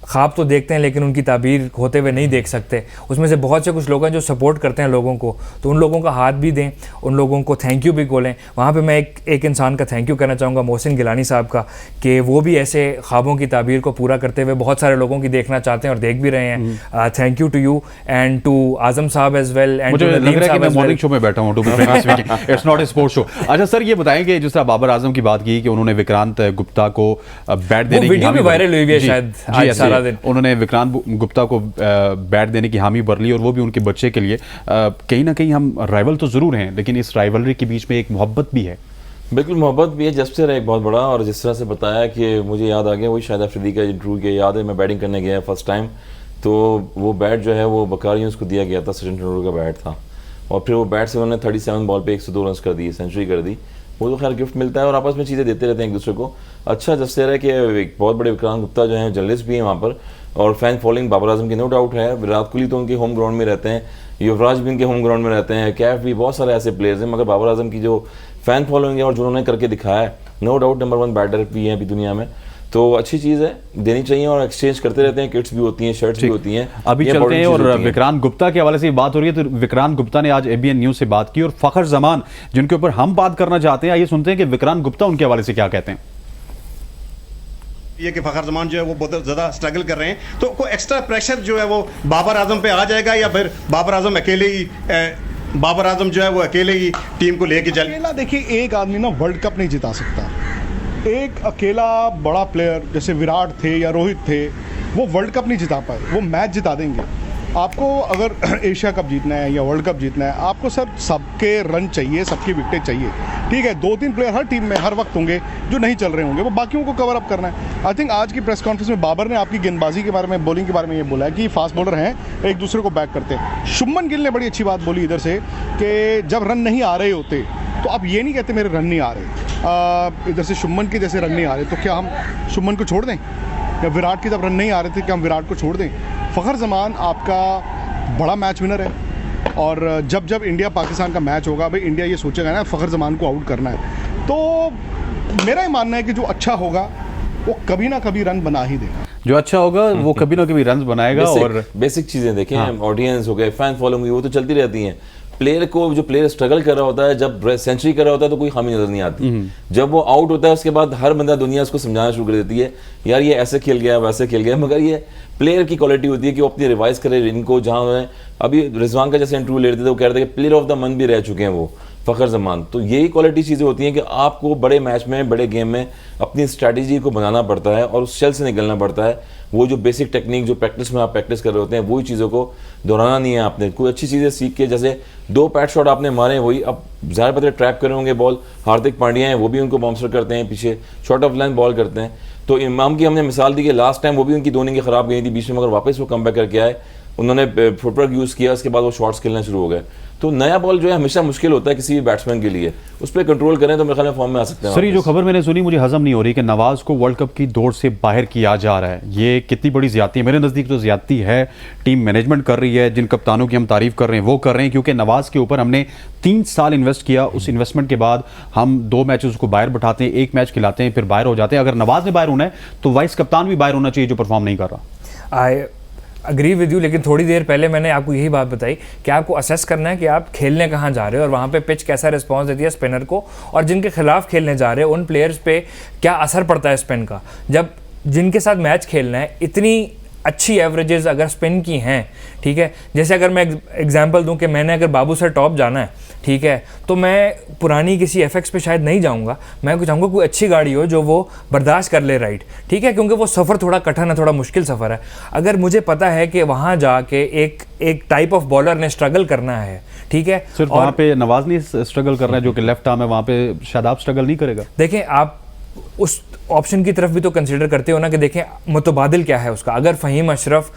ख्वाब तो देखते हैं लेकिन उनकी ताबीर होते हुए नहीं देख सकते। उसमें से बहुत से कुछ लोग हैं जो सपोर्ट करते हैं लोगों को, तो उन लोगों का हाथ भी दें, उन लोगों को थैंक यू भी बोलें। वहाँ पे मैं एक इंसान का थैंक यू कहना चाहूँगा, मोहसिन गिलानी साहब का, कि वो भी ऐसे ख्वाबों की ताबीर को पूरा करते हुए बहुत सारे लोगों की देखना चाहते हैं और देख भी रहे हैं। Thank you to you and to Azam साहब एज वेल। एंड मुझे लग रहा है कि मैं मॉर्निंग शो में बैठा हूँ, it's not a sports show. अच्छा सर, ये बताएंगे जिस तरह बाबर आजम की बात की कि उन्होंने विक्रांत गुप्ता को बैट देने की वीडियो भी वायरल हुई है शायद आज सारा दिन, उन्होंने विक्रांत गुप्ता को बैट देने की हामी भर ली, और वो भी उनके बच्चे के लिए। कहीं ना कहीं हम राइवल तो जरूर हैं, लेकिन इस राइवलरी के बीच में एक मोहब्बत भी है। बिल्कुल मोहब्बत भी है, जस्टिस है एक बहुत बड़ा। और जिस तरह से बताया कि मुझे याद आ गया, वही शायद अफरीदी का इंटरव्यू के याद है, मैं बैटिंग करने गया फर्स्ट टाइम, तो वो बैट जो है वो बकार यूनुस को दिया गया था, सचिन तेंदुलकर का बैट था, और फिर वो बैट से उन्होंने 37 बॉल पे 102 रन कर दिए, सेंचुरी कर दी। वो तो खैर गिफ्ट मिलता है और आपस में चीज़ें देते रहते हैं एक दूसरे को। अच्छा जस्टिस है कि एक बहुत बड़े विक्रांत गुप्ता जो है जर्नलिस्ट भी हैं वहाँ पर, और फैन फॉलोइंग बाबर आजम की नो डाउट है। विराट कोहली तो उनके होम ग्राउंड में रहते हैं, युवराज भी उनके होम ग्राउंड में रहते हैं, कैफ भी, बहुत सारे ऐसे प्लेयर्स हैं, मगर बाबर आजम की जो फैन फॉलोइंग है और जो उन्होंने करके दिखाया है, नो डाउट नंबर 1 बैटर भी हैं अभी दुनिया में, तो अच्छी चीज़ है, देनी चाहिए। और एक्सचेंज करते रहते हैं, किट्स भी होती हैं, शर्ट्स भी होती हैं। अभी चलते हैं, और विक्रांत गुप्ता के हवाले से बात हो रही है, तो विक्रांत गुप्ता ने आज एबीएन न्यूज़ से बात की, और फखर जमान जिनके ऊपर हम बात करना चाहते हैं, आइए सुनते हैं कि विक्रांत गुप्ता उनके हवाले से क्या कहते हैं। ये कि फखर जमान जो है वो बहुत ज़्यादा स्ट्रगल कर रहे हैं, तो कोई एक्स्ट्रा प्रेशर जो है वो बाबर आजम पे आ जाएगा, या फिर बाबर आजम अकेले ही बाबर आजम जो है वो अकेले ही टीम को लेके चल। अकेला देखिए, एक आदमी ना वर्ल्ड कप नहीं जिता सकता। एक अकेला बड़ा प्लेयर जैसे विराट थे या रोहित थे, वो वर्ल्ड कप नहीं जिता पाए, वो मैच जिता देंगे। आपको अगर एशिया कप जीतना है या वर्ल्ड कप जीतना है, आपको सर सबके रन चाहिए, सबकी विकेटें चाहिए, ठीक है। 2-3 प्लेयर हर टीम में हर वक्त होंगे जो नहीं चल रहे होंगे, वो बाकियों को कवर अप करना है। आई थिंक आज की प्रेस कॉन्फ्रेंस में बाबर ने आपकी गेंदबाजी के बारे में, बॉलिंग के बारे में ये बोला है कि फास्ट बॉलर हैं, एक दूसरे को बैक करते हैं। शुभमन गिल ने बड़ी अच्छी बात बोली इधर से कि जब रन नहीं आ रहे होते तो आप ये नहीं कहते मेरे रन नहीं आ रहे, इधर से शुभमन के जैसे रन नहीं आ रहे तो क्या हम शुभमन को छोड़ दें, या विराट के जब रन नहीं आ रहे थे क्या हम विराट को छोड़ दें। फखर जमान आपका बड़ा मैच विनर है, और जब जब इंडिया पाकिस्तान का मैच होगा, भाई इंडिया ये सोचेगा ना फखर जमान को आउट करना है, तो मेरा ये मानना है कि जो अच्छा होगा वो कभी ना कभी रन बना ही देगा, जो अच्छा होगा वो कभी ना कभी रन बनाएगा। और बेसिक चीज़ें देखें, ऑडियंस हो गए, फैन फॉलोइंग, वो तो चलती रहती हैं। प्लेयर को, जो प्लेयर स्ट्रगल कर रहा होता है, जब सेंचुरी कर रहा होता है तो कोई खामी नजर नहीं आती, जब वो आउट होता है उसके बाद हर बंदा दुनिया उसको समझाना शुरू कर देती है, यार ये ऐसे खेल गया वैसे खेल गया, मगर ये प्लेयर की क्वालिटी होती है कि वो अपनी रिवाइज करे इनको। जहाँ अभी रिजवान का जैसे इंटरव्यू ले रहे थे तो वो कह रहे थे कि प्लेयर ऑफ द मंथ भी रह चुके हैं वो, फ़खर जमान। तो यही क्वालिटी चीज़ें होती हैं कि आपको बड़े मैच में, बड़े गेम में अपनी स्ट्रैटेजी को बनाना पड़ता है और उस शेल से निकलना पड़ता है। वो जो बेसिक टेक्निक जो प्रैक्टिस में आप प्रैक्टिस कर रहे होते हैं, वही चीज़ों को दोहराना नहीं है आपने। कोई अच्छी चीज़ें सीख के, जैसे 2 पैड शॉट आपने मारे, वही अब ज़्यादा पता ट्रैप करे होंगे बॉल। हार्दिक पांड्या हैं, वो भी उनको बाउंसर करते हैं, पीछे शॉर्ट ऑफ लाइन बॉल करते हैं। तो इमाम की हमने मिसाल दी कि लास्ट टाइम वो भी उनकी 2 इनिंग ख़राब गई थी बीच में, मगर वापस वो कमबैक करके आए, उन्होंने फुटवर्क यूज़ किया, उसके बाद वो शॉट्स खेलना शुरू हो गए। तो नया बॉल जो है हमेशा मुश्किल होता है किसी भी बैट्समैन के लिए, उस पर कंट्रोल करें तो मेरे ख्याल में फॉर्म में आ सकते हैं। सर, ये जो खबर मैंने सुनी मुझे हजम नहीं हो रही कि नवाज को वर्ल्ड कप की दौड़ से बाहर किया जा रहा है। ये कितनी बड़ी ज्यादती है? मेरे नज़दीक तो ज्यादती है। टीम मैनेजमेंट कर रही है, जिन कप्तानों की हम तारीफ कर रहे हैं वो कर रहे हैं, क्योंकि नवाज के ऊपर हमने 3 साल इन्वेस्ट किया। उस इन्वेस्टमेंट के बाद हम 2 मैचेस उसको बाहर बैठाते हैं, 1 मैच खिलाते हैं, फिर बाहर हो जाते हैं। अगर नवाज ने बाहर होना है तो वाइस कप्तान भी बाहर होना चाहिए जो परफॉर्म नहीं कर रहा। आई अग्री विद यू, लेकिन थोड़ी देर पहले मैंने आपको यही बात बताई कि आपको असेस करना है कि आप खेलने कहाँ जा रहे हो और वहाँ पे पिच कैसा रिस्पांस देती है स्पिनर को, और जिनके खिलाफ खेलने जा रहे हो उन प्लेयर्स पे क्या असर पड़ता है स्पिन का। जब जिनके साथ मैच खेलना है, इतनी अच्छी एवरेजेस अगर स्पिन की हैं, ठीक है, जैसे अगर मैं एग्जांपल दूं कि मैंने अगर बाबू सर टॉप जाना है, ठीक है, तो मैं पुरानी किसी एफएक्स पे शायद नहीं जाऊंगा, मैं चाहूँगा कोई अच्छी गाड़ी हो जो वो बर्दाश्त कर ले राइड, ठीक है, क्योंकि वो सफ़र थोड़ा कठिन है, थोड़ा मुश्किल सफ़र है। अगर मुझे पता है कि वहाँ जाके एक टाइप ऑफ बॉलर ने स्ट्रगल करना है, ठीक है, सिर्फ वहाँ पे नवाज नहीं स्ट्रगल कर रहा है जो कि लेफ्ट आर्म है, वहाँ पे शादाब स्ट्रगल नहीं करेगा। देखें, आप उस ऑप्शन की तरफ भी तो कंसीडर करते हो ना कि देखें मुतबादिल क्या है उसका। अगर फ़हीम अशरफ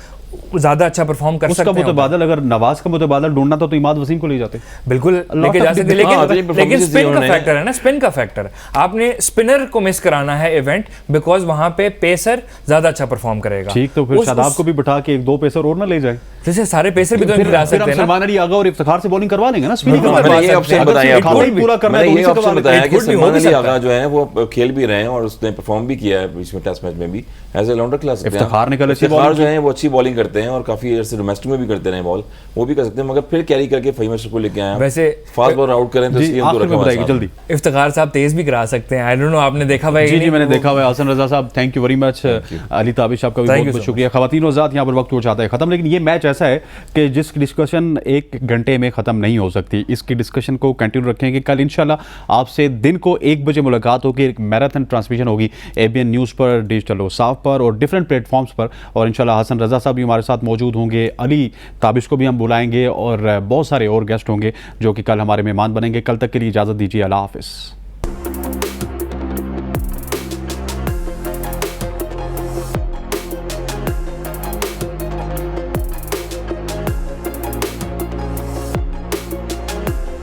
ज़्यादा अच्छा परफॉर्म कर सकते हैं, उसका मुतबादल, अगर नवाज का मुतबादल ढूंढना था तो इमाद वसीम को ले जाते। बिल्कुल लेके जा सकते, लेकिन स्पिन का फैक्टर है ना, स्पिन का फैक्टर। आपने स्पिनर को मिस कराना है इवेंट, बिकॉज वहां पे पेसर ज्यादा अच्छा परफॉर्म करेगा। ठीक, तो फिर शादाब को भी बिठा के 1-2 पेसर और ना ले जाए। जैसे सारे पेसर भी तो जा सकते हैं ना। सलमान अली आगा और इफ्तिखार से बॉलिंग करवा लेंगे ना, स्पिनिंग करवा मैंने ये ऑप्शन बताया आपको, पूरा करना है तो ये ऑप्शन बताया कि सलमान अली आगा जो है वो खेल भी रहे हैं और उसने परफॉर्म भी किया है बीच में टेस्ट मैच में भी as a allrounder class. Iftikhar ने कल इफ्तिखार जो है वो अच्छी बॉलिंग करते हैं और काफी ऐसे डोमेस्टिक में भी करते रहे बॉल, वो भी कर सकते हैं, मगर फिर कैरी करके फ़हीम अशरफ को लेके आए। वैसे फास्ट बॉल आउट करें तो इसलिए उनको रखा हुआ है जल्दी। इफ्तिखार साहब तेज भी करा सकते हैं, आई डोंट नो आपने देखा भाई? जी मैंने देखा हुआ है। हसन रजा साहब thank you very much. Ali Tabish साहब का भी बहुत बहुत शुक्रिया। खवातीन और ज़ात यहाँ पर वक्त हो जाता है खत्म, लेकिन ये मैच ऐसा है कि जिसकी डिस्कशन 1 घंटे में ख़त्म नहीं हो सकती। इसकी डिस्कशन को कंटिन्यू रखेंगे। कल इंशाल्लाह आपसे दिन को 1 बजे मुलाकात होगी, एक मैराथन ट्रांसमिशन होगी ABN न्यूज़ पर, डिजिटल साफ पर और डिफरेंट प्लेटफॉर्म्स पर, और इंशाल्लाह हसन रजा साहब भी हमारे साथ मौजूद होंगे, अली ताबिश को भी हम बुलाएंगे और बहुत सारे और गेस्ट होंगे जो कि कल हमारे मेहमान बनेंगे। कल तक के लिए इजाज़त दीजिए, अल्लाह हाफ़िज़।